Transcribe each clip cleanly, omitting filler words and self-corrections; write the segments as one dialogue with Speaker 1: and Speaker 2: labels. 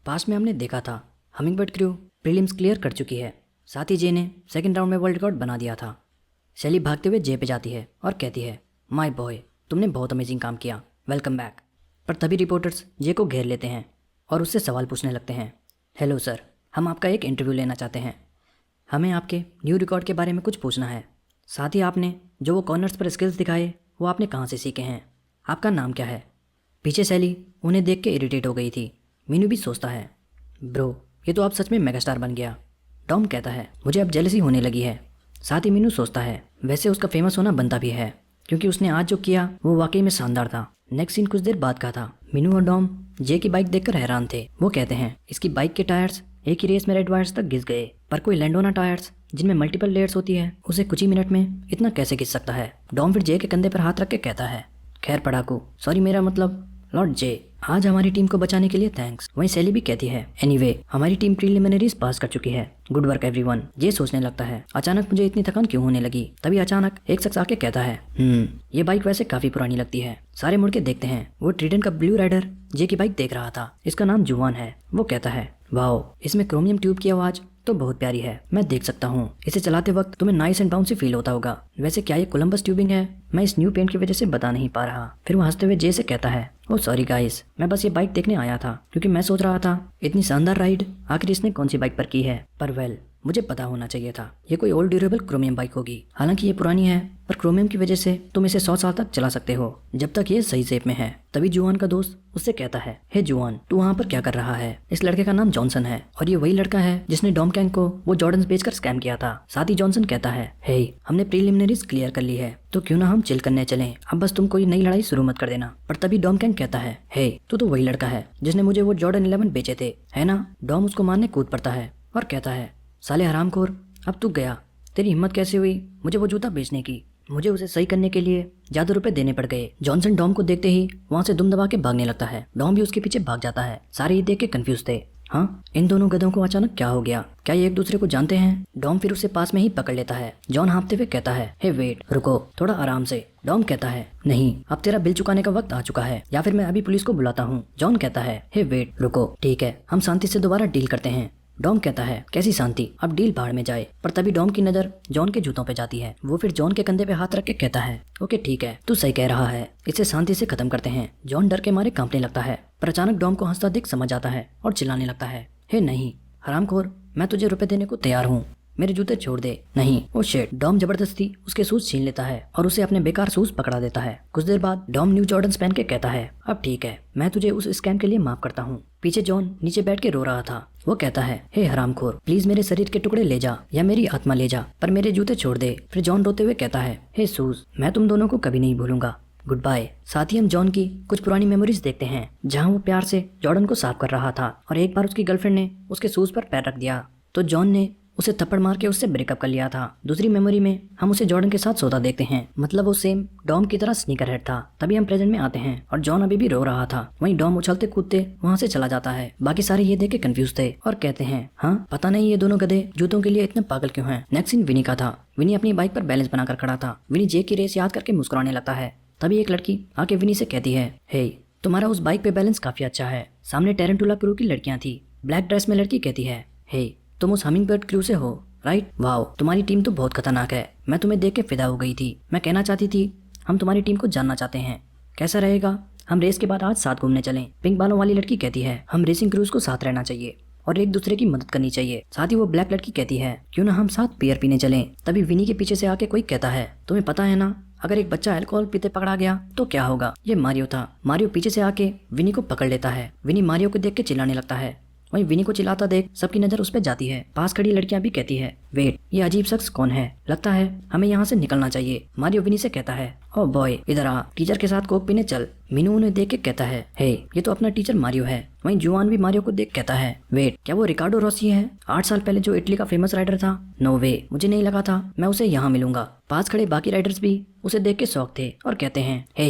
Speaker 1: पास में हमने देखा था हमिंगबर्ड क्रू प्रीलिम्स क्लियर कर चुकी है। साथ ही जे ने सेकंड राउंड में वर्ल्ड रिकॉर्ड बना दिया था। शैली भागते हुए जे पे जाती है और कहती है, माय बॉय, तुमने बहुत अमेजिंग काम किया, वेलकम बैक। पर तभी रिपोर्टर्स जे को घेर लेते हैं और उससे सवाल पूछने लगते हैं। हेलो सर, हम आपका एक इंटरव्यू लेना चाहते हैं। हमें आपके न्यू रिकॉर्ड के बारे में कुछ पूछना है। साथ ही आपने जो वो कॉर्नर्स पर स्किल्स दिखाए वो आपने कहाँ से सीखे हैं? आपका नाम क्या है? पीछे शैली उन्हें देख के इरिटेट हो गई थी। मीनू भी सोचता है, ब्रो ये तो आप सच में मेगास्टार बन गया। टॉम कहता है, मुझे अब जेलसी होने लगी है। साथ ही मीनू सोचता है, वैसे उसका फेमस होना बनता भी है क्योंकि उसने आज जो किया वो वाकई में शानदार था। नेक्स्ट सीन कुछ देर बाद का था। मीनू और डॉम जे की बाइक देखकर हैरान थे। वो कहते हैं, इसकी बाइक के टायर्स एक ही रेस में रेड वायर्स तक घिस गए, पर कोई लैंडोना टायर्स जिनमें मल्टीपल लेयर्स होती है उसे कुछ ही मिनट में इतना कैसे घिस सकता है? डॉम फिर जे के कंधे पर हाथ रख के कहता है, खैर पढ़ाकू, सॉरी मेरा मतलब लॉर्ड जे, आज हमारी टीम को बचाने के लिए थैंक्स। वहीं शैली भी कहती है, एनीवे हमारी टीम प्रीलिमिनरीज पास कर चुकी है, गुड वर्क एवरीवन। ये सोचने लगता है, अचानक मुझे इतनी थकान क्यों होने लगी? तभी अचानक एक शख्स आके कहता है, ये बाइक वैसे काफी पुरानी लगती है। सारे मुड़ के देखते हैं, वो ट्रीडेंट का ब्लू राइडर जे की बाइक देख रहा था। इसका नाम जुआन है। वो कहता है, वाओ, इसमें क्रोमियम ट्यूब की आवाज तो बहुत प्यारी है, मैं देख सकता हूँ इसे चलाते वक्त तुम्हें नाइस एंड बाउंसी फील होता होगा। वैसे क्या ये कोलंबस ट्यूबिंग है? मैं इस न्यू पेंट की वजह से बता नहीं पा रहा। फिर वो हंसते हुए जे से कहता है, ओ सॉरी गाइस, मैं बस ये बाइक देखने आया था क्योंकि मैं सोच रहा था इतनी शानदार राइड आखिर इसने कौन सी बाइक पर की है। पर वेल, मुझे पता होना चाहिए था ये कोई ओल्ड ड्यूरेबल क्रोमियम बाइक होगी। हालांकि ये पुरानी है पर क्रोमियम की वजह से तुम इसे 100 साल तक चला सकते हो जब तक ये सही शेप में है। तभी जुआन का दोस्त उससे कहता है, हे जुआन, तू वहाँ पर क्या कर रहा है? इस लड़के का नाम जॉनसन है और ये वही लड़का है जिसने डॉम कैंग को वो जॉर्डन्स बेचकर स्कैम किया था। साथ ही जॉनसन कहता है, हे हमने प्रीलिमिनरीज क्लियर कर ली है तो क्यों ना हम चिल करने चलें, अब बस तुम कोई नई लड़ाई शुरू मत कर देना। पर तभी डॉम कैंग कहता है, हे तू तो वही लड़का है जिसने मुझे वो जॉर्डन 11 बेचे थे, है ना? डॉम उसको मारने कूद पड़ता है और कहता है, साले हरामखोर, अब तू गया, तेरी हिम्मत कैसे हुई मुझे वो जूता बेचने की? मुझे उसे सही करने के लिए ज्यादा रुपए देने पड़ गए। जॉनसन डॉम को देखते ही वहाँ से दुम दबा के भागने लगता है। डॉम भी उसके पीछे भाग जाता है। सारे ये देख के कंफ्यूज थे, हाँ इन दोनों गधों को अचानक क्या हो गया? क्या ये एक दूसरे को जानते हैं? डॉम फिर उसे पास में ही पकड़ लेता है। जॉन हाँफते हुए कहता है, हे वेट, रुको, थोड़ा आराम से। डॉम कहता है, नहीं, अब तेरा बिल चुकाने का वक्त आ चुका है या फिर मैं अभी पुलिस को बुलाता हूँ। जॉन कहता है, हे वेट, रुको, ठीक है, हम शांति से दोबारा डील करते हैं। डॉम कहता है, कैसी शांति, अब डील भाड़ में जाए। पर तभी डॉम की नजर जॉन के जूतों पे जाती है। वो फिर जॉन के कंधे पे हाथ रख के कहता है, ओके ठीक है, तू सही कह रहा है, इसे शांति से खत्म करते हैं। जॉन डर के मारे कांपने लगता है पर अचानक डॉम को हंसता देख समझ आता है और चिल्लाने लगता है, हे नहीं हरामखोर, मैं तुझे रुपए देने को तैयार हूँ, मेरे जूते छोड़ दे। नहीं, ओ शिट। डॉम जबरदस्ती उसके शूज छीन लेता है और उसे अपने बेकार शूज पकड़ा देता है। कुछ देर बाद डॉम न्यू जॉर्डन्स पहन के कहता है, अब ठीक है, मैं तुझे उस स्कैम के लिए माफ करता हूँ। पीछे जॉन नीचे बैठ के रो रहा था। वो कहता है, हे हरामखोर, प्लीज मेरे शरीर के टुकड़े ले जा या मेरी आत्मा ले जा, पर मेरे जूते छोड़ दे। फिर जॉन रोते हुए कहता है, हे शूज, मैं तुम दोनों को कभी नहीं भूलूंगा, गुड बाय। साथ ही हम जॉन की कुछ पुरानी मेमोरीज देखते हैं जहाँ वो प्यार से जॉर्डन को साफ कर रहा था और एक बार उसकी गर्लफ्रेंड ने उसके शूज पर पैर रख दिया तो जॉन ने उसे थप्पड़ मार के उससे ब्रेकअप कर लिया था। दूसरी मेमोरी में हम उसे जॉर्डन के साथ सोता देखते हैं, मतलब वो सेम डॉम की तरह स्नीकर हेड था। तभी हम प्रेजेंट में आते हैं और जॉन अभी भी रो रहा था। वहीं डॉम उछलते कूदते वहाँ से चला जाता है। बाकी सारे ये देख के कंफ्यूज थे और कहते हैं, हाँ पता नहीं ये दोनों गधे जूतों के लिए इतने पागल क्यों हैं। नेक्स्ट सीन विनी का था। विनी अपनी बाइक पर बैलेंस बनाकर खड़ा था। विनी जे की रेस याद करके मुस्कुराने लगता है। तभी एक लड़की आके विनी से कहती है, हे तुम्हारा उस बाइक पे बैलेंस काफी अच्छा है। सामने टेरेंटुला क्रू की लड़कियां थी। ब्लैक ड्रेस में लड़की कहती है, हे तुम उस हमिंगबर्ड क्रू से हो, राइट? वाओ, तुम्हारी टीम तो बहुत खतरनाक है, मैं तुम्हें देख के फिदा हो गई थी। मैं कहना चाहती थी हम तुम्हारी टीम को जानना चाहते हैं, कैसा रहेगा हम रेस के बाद आज साथ घूमने चलें? पिंक बालों वाली लड़की कहती है, हम रेसिंग क्रूज को साथ रहना चाहिए और एक दूसरे की मदद करनी चाहिए। साथ ही वो ब्लैक लड़की कहती है, क्यों ना हम साथ बियर पीने चलें। तभी विनी के पीछे से आके कोई कहता है, तुम्हें पता है ना अगर एक बच्चा अल्कोहल पीते पकड़ा गया तो क्या होगा? ये मारियो था। मारियो पीछे से आके विनी को पकड़ लेता है। विनी मारियो को देख के चिल्लाने लगता है। वहीं विनी को चिल्लाता देख सबकी नजर उस पर जाती है। पास खड़ी लड़कियां भी कहती है, वेट, ये अजीब शख्स कौन है? लगता है हमें यहाँ से निकलना चाहिए। मारियो विनी से कहता है, ओ बॉय इधर आ, टीचर के साथ कोक पीने चल। मीनू उन्हें देख के कहता है, हे ये तो अपना टीचर मारियो है। वहीं जुआन भी मारियो को देख कहता है, वेट, क्या वो रिकार्डो रॉसी है 8 साल पहले जो इटली का फेमस राइडर था? नो वे, मुझे नहीं लगा था मैं उसे यहाँ मिलूंगा। पास खड़े बाकी राइडर्स भी उसे देख के शौक थे और कहते हैं, हे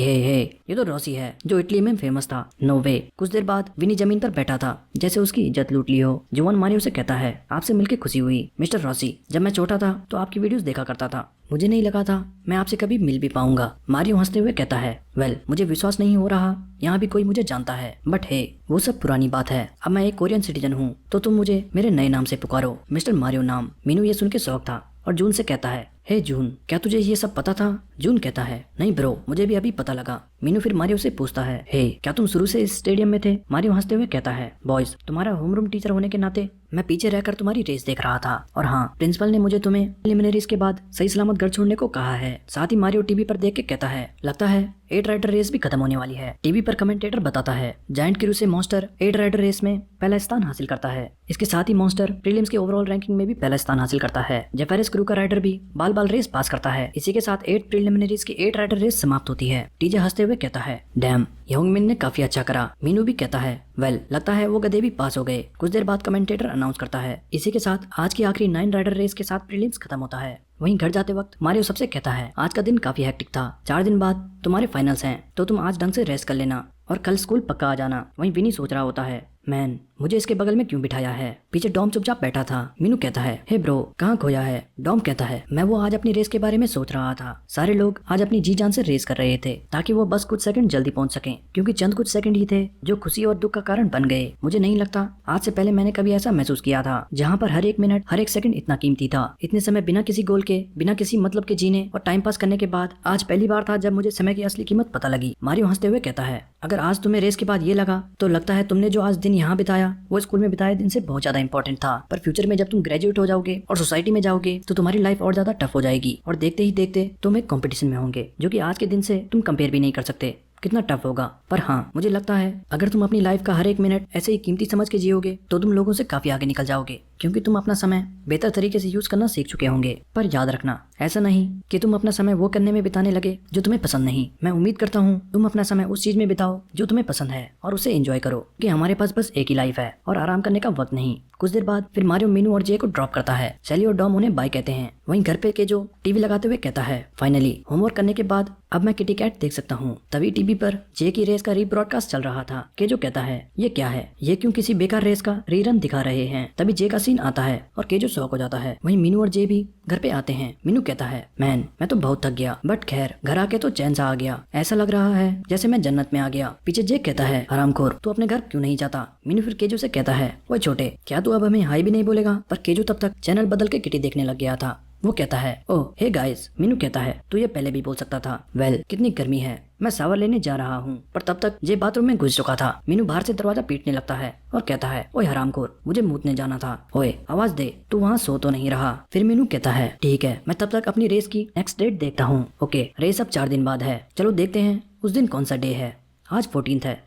Speaker 1: ये तो रॉसी है जो इटली में फेमस था। नो वे। कुछ देर बाद विनी जमीन पर बैठा था जैसे उसकी इज्जत लूट ली हो। जुआन मारियो से कहता है, आपसे मिलकर खुशी हुई मिस्टर रॉसी, जब मैं छोटा था तो आपकी वीडियोस देखा करता था, मुझे नहीं लगा था मैं आपसे कभी मिल भी पाऊंगा। मारियो हंसते हुए कहता है, वेल मुझे विश्वास नहीं हो रहा यहाँ भी कोई मुझे जानता है, बट हे वो सब पुरानी बात है। अब मैं एक कोरियन सिटीजन हूँ तो तुम मुझे मेरे नए नाम से पुकारो, मिस्टर मारियो नाम। मीनू ये सुन के शौक था और जून से कहता है, हे जून क्या तुझे ये सब पता था? जून कहता है, नहीं ब्रो मुझे भी अभी पता लगा। मीनू फिर मारियो से पूछता है, हे क्या तुम शुरू से इस स्टेडियम में थे? मारियो हंसते हुए कहता है, बॉयज तुम्हारा होमरूम टीचर होने के नाते मैं पीछे रहकर तुम्हारी रेस देख रहा था और हाँ प्रिंसिपल ने मुझे तुम्हें प्रिलिमिनरीज के बाद सही सलामत घर छोड़ने को कहा है। साथ ही मारियो टीवी पर देख के कहता है, लगता है 8 राइडर रेस भी खत्म होने वाली है। टीवी पर कमेंटेटर बताता है, जायंट क्रू से मॉन्स्टर 8 राइडर रेस में पहला स्थान हासिल करता है। इसके साथ ही मॉन्स्टर प्रीलिम्स के ओवरऑल रैंकिंग में भी पहला स्थान हासिल करता है। जेफेरस क्रू का राइडर भी बाल बाल रेस पास करता है। इसी के साथ 8 प्रीलिमिनरीज की 8 राइडर रेस समाप्त होती है। टीजे हंसते हुए कहता है, डैम योंगमिन ने काफी अच्छा करा। मीनू भी कहता है, वेल लगता है वो गधे भी पास हो गए। कुछ देर बाद कमेंटेटर अनाउंस करता है, इसी के साथ आज की आखिरी 9 राइडर रेस के साथ प्रीलिम्स खत्म होता है। वहीं घर जाते वक्त मारियो सबसे कहता है, आज का दिन काफी हेक्टिक था। 4 दिन बाद तुम्हारे फाइनल्स हैं तो तुम आज ढंग से रेस्ट कर लेना और कल स्कूल पक्का आ जाना। वहीं विनी सोच रहा होता है, मैन मुझे इसके बगल में क्यों बिठाया है? पीछे डॉम चुपचाप बैठा था। मीनू कहता है, हे ब्रो कहाँ खोया है? डॉम कहता है, मैं वो आज अपनी रेस के बारे में सोच रहा था। सारे लोग आज अपनी जी जान से रेस कर रहे थे ताकि वो बस कुछ सेकंड जल्दी पहुंच सकें, क्योंकि चंद कुछ सेकंड ही थे जो खुशी और दुख का कारण बन गए। मुझे नहीं लगता आज से पहले मैंने कभी ऐसा महसूस किया था जहाँ पर हर एक मिनट हर एक सेकंड इतना कीमती था। इतने समय बिना किसी गोल के बिना किसी मतलब के जीने और टाइम पास करने के बाद आज पहली बार था जब मुझे समय की असली कीमत पता लगी। मारियो हंसते हुए कहता है, अगर आज तुम्हें रेस के बाद ये लगा तो लगता है तुमने जो आज दिन यहाँ बिताया वो स्कूल में बिताए दिन से बहुत ज्यादा इंपॉर्टेंट था। पर फ्यूचर में जब तुम ग्रेजुएट हो जाओगे और सोसाइटी में जाओगे तो तुम्हारी लाइफ और ज्यादा टफ हो जाएगी और देखते ही देखते तुम एक कंपटीशन में होंगे जो कि आज के दिन से तुम कंपेयर भी नहीं कर सकते। कितना टफ होगा। पर हाँ मुझे लगता है अगर तुम अपनी लाइफ का हर एक मिनट ऐसे ही कीमती समझ के जियोगे तो तुम लोगों से काफी आगे निकल जाओगे, क्योंकि तुम अपना समय बेहतर तरीके से यूज करना सीख चुके होंगे। पर याद रखना ऐसा नहीं कि तुम अपना समय वो करने में बिताने लगे जो तुम्हें पसंद नहीं। मैं उम्मीद करता हूँ तुम अपना समय उस चीज में बिताओ जो तुम्हें पसंद है और उसे एंजॉय करो, कि हमारे पास बस एक ही लाइफ है और आराम करने का वक्त नहीं। कुछ देर बाद फिर मारियो मीनू और जे को ड्रॉप करता है। सैली और डॉम उन्हें बाय कहते हैं। वहीं घर पे के जो टीवी लगाते हुए कहता है, फाइनली होमवर्क करने के बाद अब मैं किटी कैट देख सकता हूँ। तभी टीवी पर जे की रेस का रीब्रॉडकास्ट चल रहा था। के जो कहता है, ये क्या है? ये क्यों किसी बेकार रेस का रीरन दिखा रहे हैं? तभी जे का सीन आता है और के जो शॉक हो जाता है। वहीं मीनू और जे भी घर पे आते हैं। मीनू कहता है, मैन मैं तो बहुत थक गया, बट खैर घर आके तो चैन सा आ गया। ऐसा लग रहा है जैसे मैं जन्नत में आ गया। पीछे जे कहता है, हरामखोर तू अपने घर क्यों नहीं जाता? मीनू फिर केजो से कहता है, ओए छोटे क्या तू अब हमें हाई भी नहीं बोलेगा? पर केजो तब तक चैनल बदल के किटी देखने लग गया था। वो कहता है, ओह हे गाइस। मीनू कहता है, तू ये पहले भी बोल सकता था। वेल कितनी गर्मी है, मैं शावर लेने जा रहा हूँ। पर तब तक जे बाथरूम में घुस चुका था। मीनू बाहर से दरवाजा पीटने लगता है और कहता है, ओए हरामखोर मुझे मूतने जाना था। ओए आवाज दे, तू वहाँ सो तो नहीं रहा? फिर मीनू कहता है, ठीक है मैं तब तक अपनी रेस की नेक्स्ट डेट देखता हूँ। ओके रेस अब 4 दिन बाद है, चलो देखते हैं उस दिन कौन सा डे है। आज 14th है।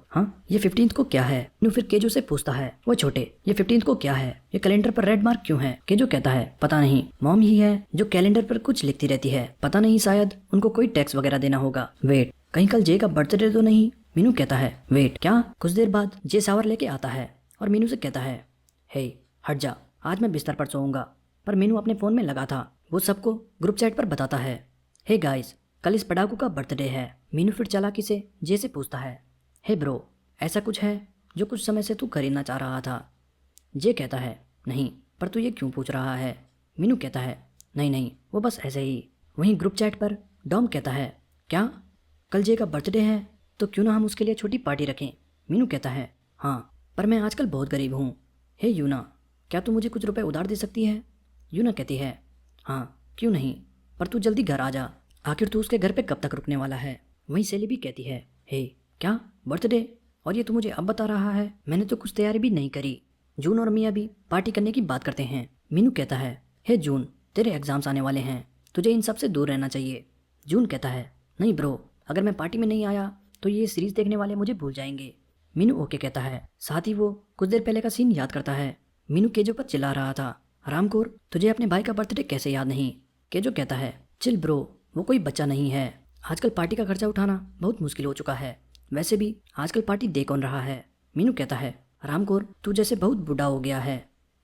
Speaker 1: हाँ ये 15th को क्या है? मीनू फिर केजो से पूछता है, वो छोटे ये 15th को क्या है? ये कैलेंडर पर रेड मार्क क्यों है? केजो कहता है, पता नहीं, मॉम ही है जो कैलेंडर पर कुछ लिखती रहती है। पता नहीं शायद उनको कोई टैक्स वगैरह देना होगा। वेट कहीं कल जे का बर्थडे तो नहीं? मीनू कहता है, वेट क्या? कुछ देर बाद जे शावर लेके आता है और मीनू से कहता है, हे हट जा, आज मैं बिस्तर पर सोऊंगा। पर मीनू अपने फोन में लगा था। वो सबको ग्रुप चैट पर बताता है, हे गाइस कल इस पढ़ाकू का बर्थडे है। मीनू फिर चालाकी से जे से पूछता है, हे ब्रो ऐसा कुछ है जो कुछ समय से तू खरीदना चाह रहा था? जे कहता है, नहीं, पर तू ये क्यों पूछ रहा है? मीनू कहता है, नहीं नहीं वो बस ऐसे ही। वहीं ग्रुप चैट पर डॉम कहता है, क्या कल जे का बर्थडे है तो क्यों ना हम उसके लिए छोटी पार्टी रखें? मीनू कहता है, हाँ पर मैं आजकल बहुत गरीब हूँ। हे यूना क्या तू मुझे कुछ रुपए उधार दे सकती है? यूना कहती है, हाँ क्यों नहीं, पर तू जल्दी घर आ जा, आखिर तू उसके घर पे कब तक रुकने वाला है? वहीं सेली भी कहती है, हे क्या बर्थडे? और ये तू मुझे अब बता रहा है? मैंने तो कुछ तैयारी भी नहीं करी। जून और मिया भी पार्टी करने की बात करते हैं। मीनू कहता है, हे जून तेरे एग्जाम्स आने वाले हैं, तुझे इन सब से दूर रहना चाहिए। जून कहता है, नहीं ब्रो अगर मैं पार्टी में नहीं आया तो ये सीरीज देखने वाले मुझे भूल जाएंगे। मीनू ओके कहता है। साथ ही वो कुछ देर पहले का सीन याद करता है। मीनू केजो पर चिल्ला रहा था, हरामखोर तुझे अपने भाई का बर्थडे कैसे याद नहीं? केजो कहता है, चिल ब्रो वो कोई बच्चा नहीं है, आजकल पार्टी का खर्चा उठाना बहुत मुश्किल हो चुका है, वैसे भी आजकल पार्टी दे कौन रहा है? मीनू कहता है, हरामखोर तू जैसे बहुत बूढ़ा हो गया है।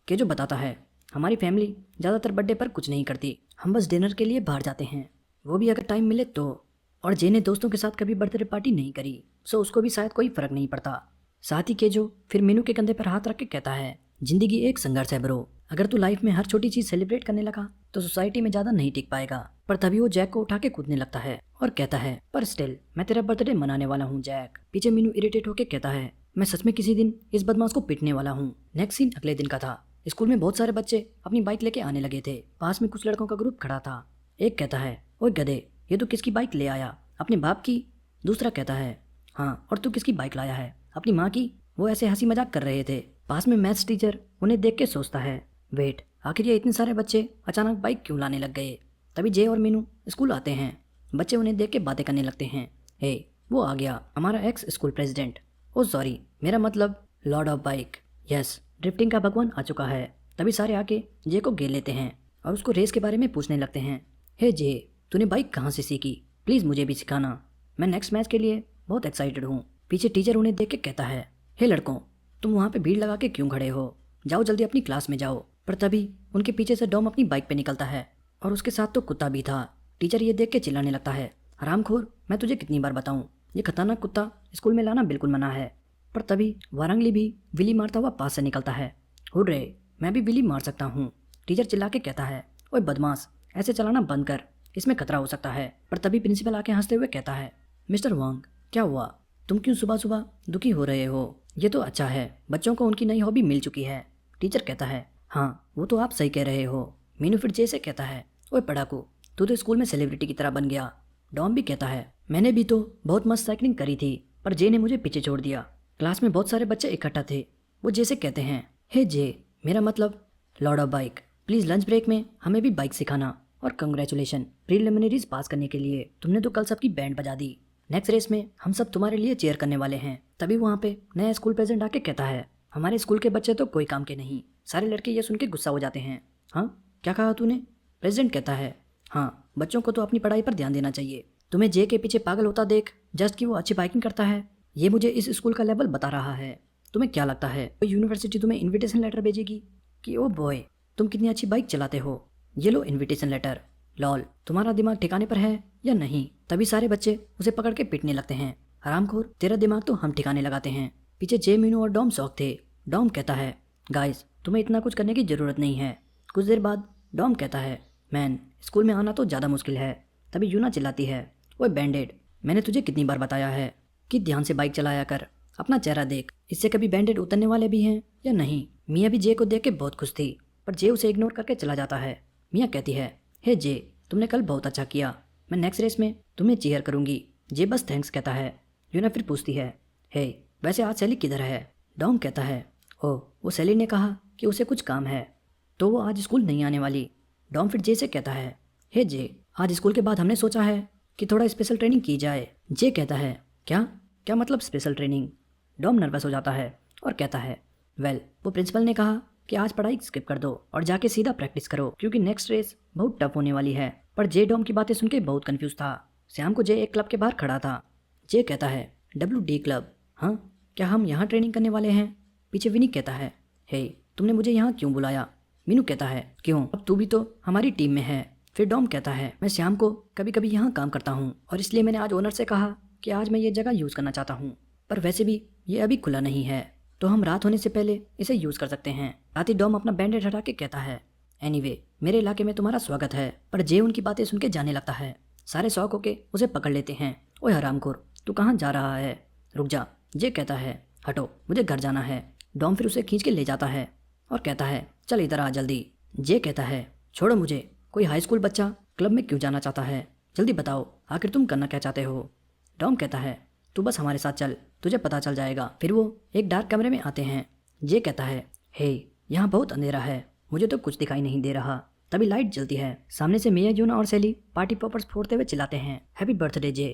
Speaker 1: केजो बताता है, हमारी फैमिली ज़्यादातर बर्थडे पर कुछ नहीं करती, हम बस डिनर के लिए बाहर जाते हैं, वो भी अगर टाइम मिले तो। और जे ने दोस्तों के साथ कभी बर्थडे पार्टी नहीं करी, सो उसको भी शायद कोई फर्क नहीं पड़ता। साथ ही केजो फिर मीनू के कंधे पर हाथ रख के कहता है, जिंदगी एक संघर्ष है ब्रो। अगर तू लाइफ में हर छोटी चीज सेलिब्रेट करने लगा तो सोसाइटी में ज्यादा नहीं टिक पाएगा। पर तभी वो जैक को उठा के कूदने लगता है और कहता है, पर स्टिल मैं तेरा बर्थडे मनाने वाला हूँ जैक। पीछे मीनू इरिटेट होके कहता है, मैं सच में किसी दिन इस बदमाश को पीटने वाला हूँ। नेक्स्ट सीन अगले दिन का था। स्कूल में बहुत सारे बच्चे अपनी बाइक लेके आने लगे थे। पास में कुछ लड़कों का ग्रुप खड़ा था। एक कहता है, ओए गधे, ये तो किसकी बाइक ले आया? अपने बाप की। दूसरा कहता है, हाँ, और तू किसकी बाइक लाया है? अपनी माँ की। वो ऐसे हंसी मजाक कर रहे थे। पास में मैथ्स टीचर उन्हें देख के सोचता है, वेट, आखिर ये इतने सारे बच्चे अचानक बाइक क्यों लाने लग गए? तभी जे और मीनू स्कूल आते हैं। बच्चे उन्हें देख के बातें करने लगते हैं। हे, वो आ गया, हमारा एक्स स्कूल प्रेसिडेंट। ओ सॉरी, मेरा मतलब lord of bike. Yes, drifting का भगवान आ चुका है। तभी सारे आके जे को घेर लेते हैं और उसको रेस के बारे में पूछने लगते हैं। हे जे, तूने बाइक कहाँ से सीखी? प्लीज़ मुझे भी सिखाना, मैं नेक्स्ट मैच के लिए बहुत एक्साइटेड हूँ। पीछे टीचर उन्हें देख के कहता है, हे लड़कों, तुम वहाँ पे भीड़ लगा के क्यों खड़े हो? जाओ जल्दी अपनी क्लास में जाओ। पर तभी उनके पीछे से डॉम अपनी बाइक पे निकलता है और उसके साथ तो कुत्ता भी था। टीचर ये देख के चिल्लाने लगता है, हरामखोर, मैं तुझे कितनी बार बताऊं, ये खतरनाक कुत्ता स्कूल में लाना बिल्कुल मना है। पर तभी वारंगली भी विली मारता हुआ पास से निकलता है। हुर्रे, मैं भी विली मार सकता हूँ। टीचर चिल्ला के कहता है, ओए बदमाश, ऐसे चलाना बंद कर, इसमें खतरा हो सकता है। पर तभी प्रिंसिपल आके हंसते हुए कहता है, मिस्टर वांग, क्या हुआ? तुम क्यों सुबह सुबह दुखी हो रहे हो? ये तो अच्छा है, बच्चों को उनकी नई हॉबी मिल चुकी है। टीचर कहता है, हाँ, वो तो आप सही कह रहे हो। मीनू फिर जे से कहता है, ओए पढ़ाकू, तू तो स्कूल में सेलिब्रिटी की तरह बन गया। डॉम भी कहता है, मैंने भी तो बहुत मस्त साइकिलिंग करी थी, पर जे ने मुझे पीछे छोड़ दिया। क्लास में बहुत सारे बच्चे इकट्ठा थे। वो जे से कहते हैं, हे जे, मेरा मतलब lord of bike, please lunch break में हमें भी बाइक सिखाना। और कंग्रेचुलेशन प्रीलिमिनरीज पास करने के लिए, तुमने तो कल सबकी बैंड बजा दी। नेक्स्ट रेस में हम सब तुम्हारे लिए चेयर करने वाले हैं। तभी वहाँ पे नया स्कूल प्रेसिडेंट आके कहता है, हमारे स्कूल के बच्चे तो कोई काम के नहीं। सारे लड़के ये सुन के गुस्सा हो जाते हैं। हाँ, क्या कहा तूने? प्रेसिडेंट कहता है, हाँ, बच्चों को तो अपनी पढ़ाई पर ध्यान देना चाहिए। तुम्हें जे के पीछे पागल होता देख जस्ट कि वो अच्छी बाइकिंग करता है, ये मुझे इस स्कूल का लेवल बता रहा है। तुम्हें क्या लगता है कोई यूनिवर्सिटी तुम्हें इन्विटेशन लेटर भेजेगी कि ओ बॉय, तुम कितनी अच्छी बाइक चलाते हो, ये लो इन्विटेशन लेटर। लॉल, तुम्हारा दिमाग ठिकाने पर है या नहीं? तभी सारे बच्चे उसे पकड़ के पीटने लगते हैं। हरामखोर, तेरा दिमाग तो हम ठिकाने लगाते हैं। पीछे जे, मीनू और डॉम शौक थे। डॉम कहता है, गाइस, तुम्हें इतना कुछ करने की ज़रूरत नहीं है। कुछ देर बाद डॉम कहता है, मैन, स्कूल में आना तो ज़्यादा मुश्किल है। तभी यूना चिल्लाती है, ओए बैंडेड, मैंने तुझे कितनी बार बताया है कि ध्यान से बाइक चलाया कर, अपना चेहरा देख, इससे कभी बैंडेड उतरने वाले भी हैं या नहीं? मियाँ भी जे को देख के बहुत खुश थी, पर जे उसे इग्नोर करके चला जाता है। मियाँ कहती है, हे जे, तुमने कल बहुत अच्छा किया, मैं नेक्स्ट रेस में तुम्हें चीयर करूंगी। जे बस थैंक्स कहता है। यूना फिर पूछती है, हे, वैसे आज सैली किधर है? डॉम कहता है, ओह, वो सैली ने कहा कि उसे कुछ काम है तो वो आज स्कूल नहीं आने वाली। डॉम फिर जे से कहता है, हे जे, आज स्कूल के बाद हमने सोचा है कि थोड़ा स्पेशल ट्रेनिंग की जाए। जे कहता है, क्या क्या मतलब स्पेशल ट्रेनिंग? डॉम नर्वस हो जाता है और कहता है, वेल, वो प्रिंसिपल ने कहा कि आज पढ़ाई स्किप कर दो और जाके सीधा प्रैक्टिस करो क्योंकि नेक्स्ट रेस बहुत टफ होने वाली है। पर जे डॉम की बातें सुन के बहुत कंफ्यूज था। शाम को जे एक क्लब के बाहर खड़ा था। जे कहता है, WD क्लब? हाँ, क्या हम यहाँ ट्रेनिंग करने वाले हैं? पीछे विनी कहता है, हे, तुमने मुझे यहाँ क्यों बुलाया? मीनू कहता है, क्यों, अब तू भी तो हमारी टीम में है। फिर डॉम कहता है, मैं शाम को कभी कभी यहाँ काम करता हूँ और इसलिए मैंने आज ओनर से कहा कि आज मैं ये जगह यूज़ करना चाहता हूँ, पर वैसे भी ये अभी खुला नहीं है तो हम रात होने से पहले इसे यूज़ कर सकते हैं। रात ही डॉम अपना बैंडेड हटा के कहता है, एनीवे, मेरे इलाके में तुम्हारा स्वागत है। पर जे उनकी बातें सुन के जाने लगता है। सारे शौक होके उसे पकड़ लेते हैं। ओए हरामखोर, तू कहाँ जा रहा है? रुक जा। जे कहता है, हटो, मुझे घर जाना है। डॉम फिर उसे खींच के ले जाता है और कहता है, चल इधर आ जल्दी। जे कहता है, छोड़ो मुझे, कोई हाई स्कूल बच्चा क्लब में क्यों जाना चाहता है? जल्दी बताओ, आखिर तुम करना क्या चाहते हो? डॉम कहता है, तू बस हमारे साथ चल, तुझे पता चल जाएगा। फिर वो एक डार्क कमरे में आते हैं। जे कहता है, हे, यहाँ बहुत अंधेरा है, मुझे तो कुछ दिखाई नहीं दे रहा। तभी लाइट जलती है। सामने से मिया, यूना और सैली पार्टी पॉपर्स फोड़ते हुए चिल्लाते हैं, हैप्पी बर्थडे जे।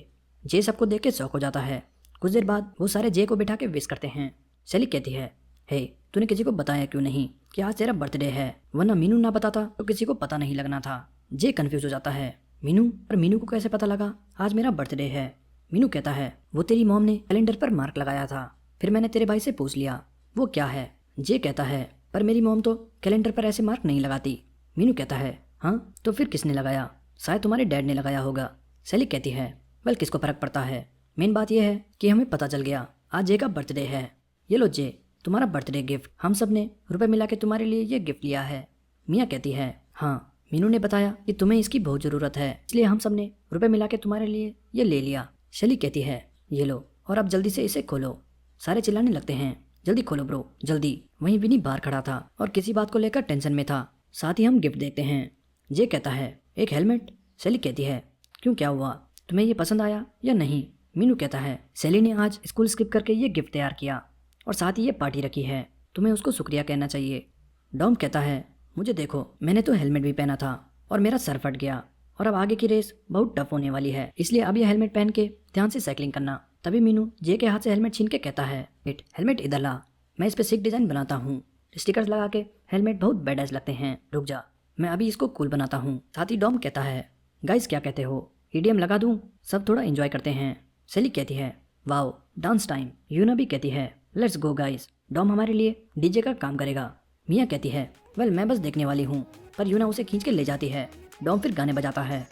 Speaker 1: जे सबको देख के शौक हो जाता है। कुछ देर बाद वो सारे जे को बिठा के विश करते हैं। सैली कहती है, हे, तूने किसी को बताया क्यों नहीं कि आज तेरा बर्थडे है? वरना मीनू ना बताता तो किसी को पता नहीं लगना था। जे कंफ्यूज हो जाता है, मीनू, पर मीनू को कैसे पता लगा आज मेरा बर्थडे है? मीनू कहता है, वो तेरी मॉम ने कैलेंडर पर मार्क लगाया था, फिर मैंने तेरे भाई से पूछ लिया वो क्या है। जे कहता है, पर मेरी मॉम तो कैलेंडर पर ऐसे मार्क नहीं लगाती। मीनू कहता है, हाँ, तो फिर किसने लगाया? शायद तुम्हारे डैड ने लगाया होगा। सैली कहती है, वेल, किसको फर्क पड़ता है, मेन बात यह है कि हमें पता चल गया आज जे का बर्थडे है। ये लो जे, तुम्हारा बर्थडे गिफ्ट। हम सब ने रुपए मिला के तुम्हारे लिए ये गिफ्ट लिया है। मिया कहती है, हाँ मीनू ने बताया कि तुम्हें इसकी बहुत ज़रूरत है, इसलिए हम सब ने रुपए मिला के तुम्हारे लिए ये ले लिया। शैली कहती है, ये लो और अब जल्दी से इसे खोलो। सारे चिल्लाने लगते हैं, जल्दी खोलो ब्रो जल्दी। वहीं विनी बाहर खड़ा था और किसी बात को लेकर टेंशन में था। साथ ही हम गिफ्ट देखते हैं। जे कहता है, एक हेलमेट। शैली कहती है, क्यों क्या हुआ, तुम्हें ये पसंद आया या नहीं? मीनू कहता है, शैली ने आज स्कूल स्किप करके ये गिफ्ट तैयार किया और साथ ही ये पार्टी रखी है, तुम्हें उसको शुक्रिया कहना चाहिए। डॉम कहता है, मुझे देखो मैंने तो हेलमेट भी पहना था और मेरा सर फट गया और अब आगे की रेस बहुत टफ होने वाली है, इसलिए अब ये हेलमेट पहन के ध्यान से साइकिलिंग करना। तभी मीनू जे के हाथ से हेलमेट छीन के कहता है, हेलमेट इधर ला, मैं इस पे सिक डिजाइन बनाता हूँ। स्टिकर्स लगा के हेलमेट बहुत बैडास लगते हैं, रुक जा मैं अभी इसको कूल बनाता हूँ। साथ ही डॉम कहता है, गाइस क्या कहते हो, ईडीएम लगा दूँ, सब थोड़ा एंजॉय करते हैं। शैली कहती है, वाओ डांस टाइम। यूना भी कहती है, लेट्स गो गाइस, डॉम हमारे लिए डीजे का काम करेगा। मिया कहती है, वेल मैं बस देखने वाली हूँ, पर यूना उसे खींच के ले जाती है। डॉम फिर गाने बजाता है।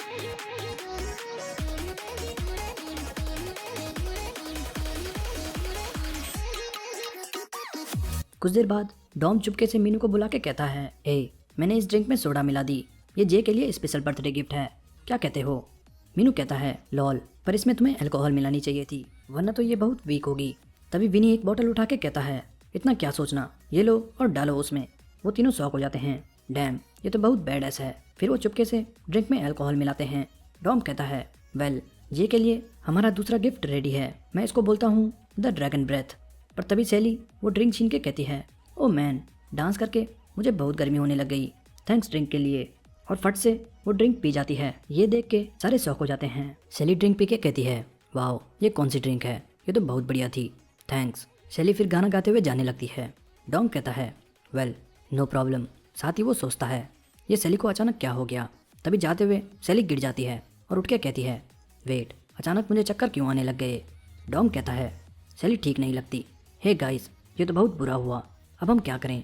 Speaker 1: कुछ देर बाद डॉम चुपके से मीनू को बुला के कहता है, ए मैंने इस ड्रिंक में सोडा मिला दी, ये जे के लिए स्पेशल बर्थडे गिफ्ट है, क्या कहते हो? मीनू कहता है, लॉल पर इसमें तुम्हें अल्कोहल मिलानी चाहिए थी, वरना तो ये बहुत वीक होगी। तभी विनी एक बोतल उठा के कहता है, इतना क्या सोचना, ये लो और डालो उसमें। वो तीनों शॉक हो जाते हैं, डैम ये तो बहुत बैड एस है। फिर वो चुपके से ड्रिंक में अल्कोहल मिलाते हैं। डॉम कहता है, वेल जे के लिए हमारा दूसरा गिफ्ट रेडी है, मैं इसको बोलता हूँ द ड्रैगन ब्रेथ। पर तभी शैली वो ड्रिंक छीन के कहती है, ओ मैन डांस करके मुझे बहुत गर्मी होने लग गई, थैंक्स ड्रिंक के लिए। और फट से वो ड्रिंक पी जाती है। ये देख के सारे शौक हो जाते हैं। शैली ड्रिंक पी के कहती है, वाओ ये कौन सी ड्रिंक है, ये तो बहुत बढ़िया थी, थैंक्स। शैली फिर गाना गाते हुए जाने लगती है। डॉम कहता है, वेल नो प्रॉब्लम। साथ ही वो सोचता है, ये शैली को अचानक क्या हो गया। तभी जाते हुए शैली गिर जाती है और उठ के कहती है, वेट अचानक मुझे चक्कर क्यों आने लग गए। डॉम कहता है, शैली ठीक नहीं लगती। हे गाइस ये तो बहुत बुरा हुआ, अब हम क्या करें?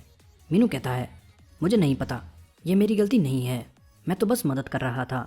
Speaker 1: मीनू कहता है, मुझे नहीं पता, ये मेरी गलती नहीं है, मैं तो बस मदद कर रहा था।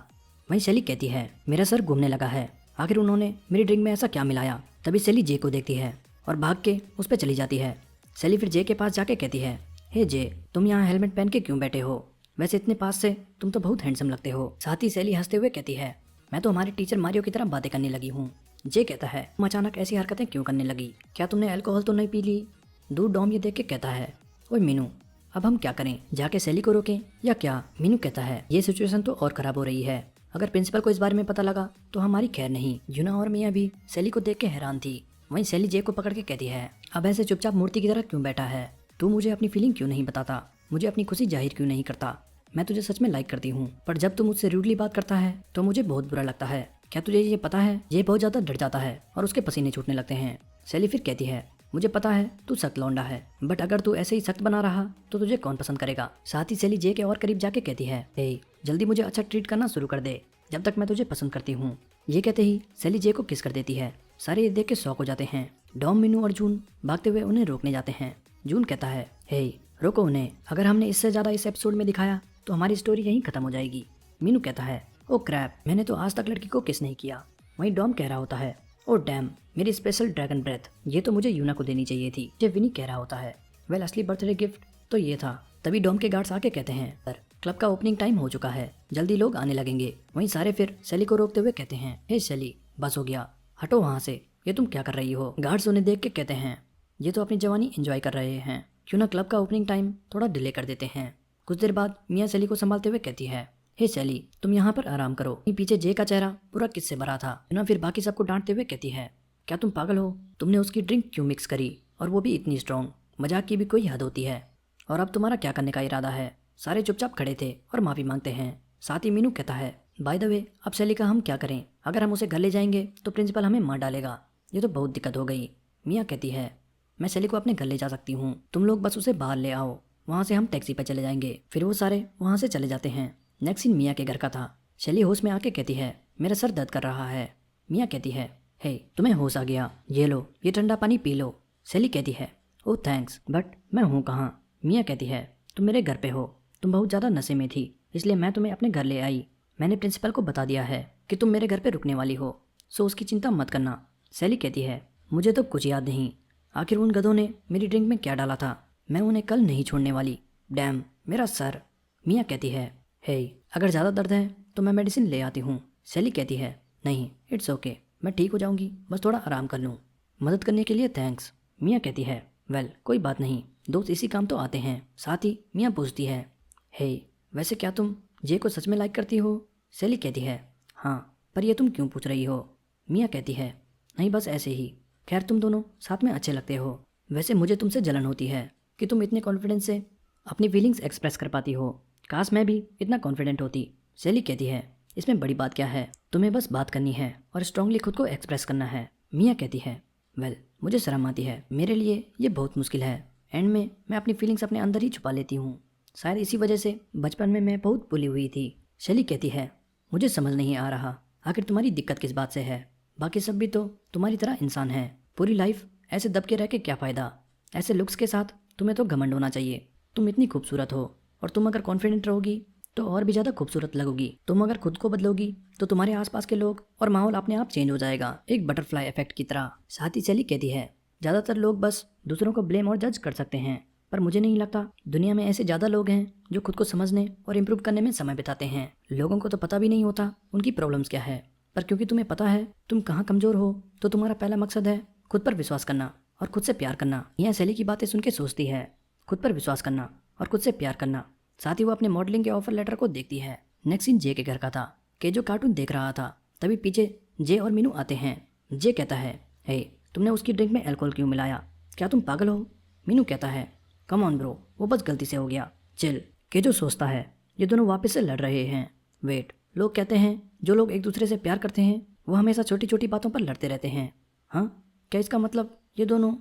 Speaker 1: वहीं शैली कहती है, मेरा सर घूमने लगा है, आखिर उन्होंने मेरी ड्रिंक में ऐसा क्या मिलाया। तभी शैली जे को देखती है और भाग के उस पर चली जाती है। शैली फिर जे के पास जाके कहती है, हे जे तुम यहाँ हेलमेट पहन के क्यों बैठे हो, वैसे इतने पास से तुम तो बहुत हैंडसम लगते हो। साथ ही शैली हंसते हुए कहती है, मैं तो हमारे टीचर मारियो की तरह बातें करने लगी हूँ। जे कहता है, तुम अचानक ऐसी हरकतें क्यों करने लगी, क्या तुमने अल्कोहल तो नहीं पी ली? दूर डॉम ये देख के कहता है, ओए मीनू अब हम क्या करें, जाके शैली को रोकें या क्या? मीनू कहता है, ये सिचुएशन तो और खराब हो रही है, अगर प्रिंसिपल को इस बारे में पता लगा तो हमारी खैर नहीं। यूना और मियाँ भी शैली को देख के हैरान थी। वहीं शैली जे को पकड़ के कहती है, अब ऐसे चुपचाप मूर्ति की तरह क्यों बैठा है, तू मुझे अपनी फीलिंग क्यों नहीं बताता, मुझे अपनी खुशी जाहिर क्यों नहीं करता? मैं तुझे सच में लाइक करती हूँ, पर जब तू मुझसे रूडली बात करता है तो मुझे बहुत बुरा लगता है। क्या तुझे ये पता है, ये बहुत ज्यादा डर जाता है और उसके पसीने छूटने लगते हैं। शैली फिर कहती है, मुझे पता है तू सख्त लौंडा है, बट अगर तू ऐसे ही सख्त बना रहा तो तुझे कौन पसंद करेगा। साथ ही शैली जे के और करीब जाके कहती है, हे जल्दी मुझे अच्छा ट्रीट करना शुरू कर दे, जब तक मैं तुझे पसंद करती हूँ। ये कहते ही शैली जे को किस कर देती है। सारे ये देख के शौक हो जाते हैं। डॉम, मीनू और जून भागते हुए उन्हें रोकने जाते हैं। जून कहता है, हे रोको उन्हें, अगर हमने इससे ज्यादा इस एपिसोड में दिखाया तो हमारी स्टोरी यहीं खत्म हो जाएगी। मीनू कहता है, ओ क्रैप, मैंने तो आज तक लड़की को किस नहीं किया। वहीं डॉम कह रहा होता है, ओ डैम, मेरी स्पेशल ड्रैगन ब्रेथ, ये तो मुझे यूना को देनी चाहिए थी। जब विनी कह रहा होता है, वेल असली बर्थडे गिफ्ट तो ये था। तभी डॉम के गार्ड्स आके कहते हैं, सर क्लब का ओपनिंग टाइम हो चुका है, जल्दी लोग आने लगेंगे। वहीं सारे फिर शैली को रोकते हुए कहते हैं, हे शैली बस हो गया, हटो वहाँ से, ये तुम क्या कर रही हो? गार्ड्स उन्हें देख के कहते हैं, ये तो अपनी जवानी एंजॉय कर रहे हैं, क्यों ना क्लब का ओपनिंग टाइम थोड़ा डिले कर देते हैं। कुछ देर बाद मियाँ शैली को संभालते हुए कहती है, हे शैली तुम यहाँ पर आराम करो। पीछे जे का चेहरा पूरा किससे भरा था। ना फिर बाकी सबको डांटते हुए कहती है, क्या तुम पागल हो, तुमने उसकी ड्रिंक क्यों मिक्स करी, और वो भी इतनी स्ट्रॉन्ग, मजाक की भी कोई हद होती है, और अब तुम्हारा क्या करने का इरादा है? सारे चुपचाप खड़े थे और माफी मांगते हैं। साथ ही मीनू कहता है, बाय द वे अब शैली का हम क्या करें, अगर हम उसे घर ले जाएंगे तो प्रिंसिपल हमें मार डालेगा, ये तो बहुत दिक्कत हो गई। मियाँ कहती है, मैं शैली को अपने घर ले जा सकती हूँ, तुम लोग बस उसे बाहर ले आओ, वहाँ से हम टैक्सी पर चले जाएंगे। फिर वो सारे वहाँ से चले जाते हैं। नेक्स्ट सीन मियाँ के घर का था। शैली होश में आके कहती है, मेरा सर दर्द कर रहा है। मियाँ कहती है, हे तुम्हें होश आ गया, ये लो ये ठंडा पानी पी लो। शैली कहती है, ओह थैंक्स, बट मैं हूँ कहाँ? मियाँ कहती है, तुम मेरे घर पे हो, तुम बहुत ज़्यादा नशे में थी, इसलिए मैं तुम्हें अपने घर ले आई। मैंने प्रिंसिपल को बता दिया है कि तुम मेरे घर पे रुकने वाली हो, सो उसकी चिंता मत करना। शैली कहती है, मुझे तो कुछ याद नहीं, आखिर उन गधों ने मेरी ड्रिंक में क्या डाला था? मैं उन्हें कल नहीं छोड़ने वाली। डैम, मेरा सर। मिया कहती है, हे, अगर ज़्यादा दर्द है तो मैं मेडिसिन ले आती हूँ। सैली कहती है, नहीं, इट्स ओके, मैं ठीक हो जाऊँगी, बस थोड़ा आराम कर लूँ। मदद करने के लिए थैंक्स। मिया कहती है, वेल, कोई बात नहीं, दोस्त इसी काम तो आते हैं। साथ ही मिया पूछती है, हे, वैसे क्या तुम जे को सच में लाइक करती हो? सैली कहती है, हाँ, पर यह तुम क्यों पूछ रही हो? मिया कहती है, नहीं, बस ऐसे ही। खैर, तुम दोनों साथ में अच्छे लगते हो। वैसे मुझे तुमसे जलन होती है कि तुम इतने कॉन्फिडेंस से अपनी फीलिंग्स एक्सप्रेस कर पाती हो। काश मैं भी इतना कॉन्फिडेंट होती। सैली कहती है, इसमें बड़ी बात क्या है, तुम्हें बस बात करनी है और स्ट्रांगली खुद को एक्सप्रेस करना है। मिया कहती है, वेल, मुझे शर्म आती है, मेरे लिए ये बहुत मुश्किल है। एंड में मैं अपनी फीलिंग्स अपने अंदर ही छुपा लेती हूँ। शायद इसी वजह से बचपन में मैं बहुत भूली हुई थी। सैली कहती है, मुझे समझ नहीं आ रहा आखिर तुम्हारी दिक्कत किस बात से है। बाकी सब भी तो तुम्हारी तरह इंसान है। पूरी लाइफ ऐसे दब के रह के क्या फ़ायदा? ऐसे लुक्स के साथ तुम्हें तो घमंड होना चाहिए। तुम इतनी खूबसूरत हो और तुम अगर कॉन्फिडेंट रहोगी तो और भी ज़्यादा खूबसूरत लगोगी। तुम अगर खुद को बदलोगी तो तुम्हारे आसपास के लोग और माहौल अपने आप चेंज हो जाएगा, एक बटरफ्लाई इफेक्ट की तरह। साथ ही सैली कहती है, ज़्यादातर लोग बस दूसरों को ब्लेम और जज कर सकते हैं, पर मुझे नहीं लगता दुनिया में ऐसे ज़्यादा लोग हैं जो खुद को समझने और इम्प्रूव करने में समय बिताते हैं। लोगों को तो पता भी नहीं होता उनकी प्रॉब्लम्स क्या है, पर क्योंकि तुम्हें पता है तुम कहाँ कमज़ोर हो, तो तुम्हारा पहला मकसद है खुद पर विश्वास करना और खुद से प्यार करना। यह सैली की बातें सुन के सोचती है, खुद पर विश्वास करना और खुद से प्यार करना। साथ ही वो अपने मॉडलिंग के ऑफर लेटर को देखती है। नेक्स्ट सीन जे के घर का था। के जो कार्टून देख रहा था, तभी पीछे जे और मीनू आते हैं। जे कहता है, हे, तुमने उसकी ड्रिंक में अल्कोहल क्यों मिलाया? क्या तुम पागल हो? मीनू कहता है, कम ऑन ब्रो, वो बस गलती से हो गया, चिल। के जो सोचता है ये दोनों वापस से लड़ रहे हैं। वेट, लोग कहते हैं जो लोग एक दूसरे से प्यार करते हैं वो हमेशा छोटी छोटी बातों पर लड़ते रहते हैं। हाँ, क्या इसका मतलब ये दोनों?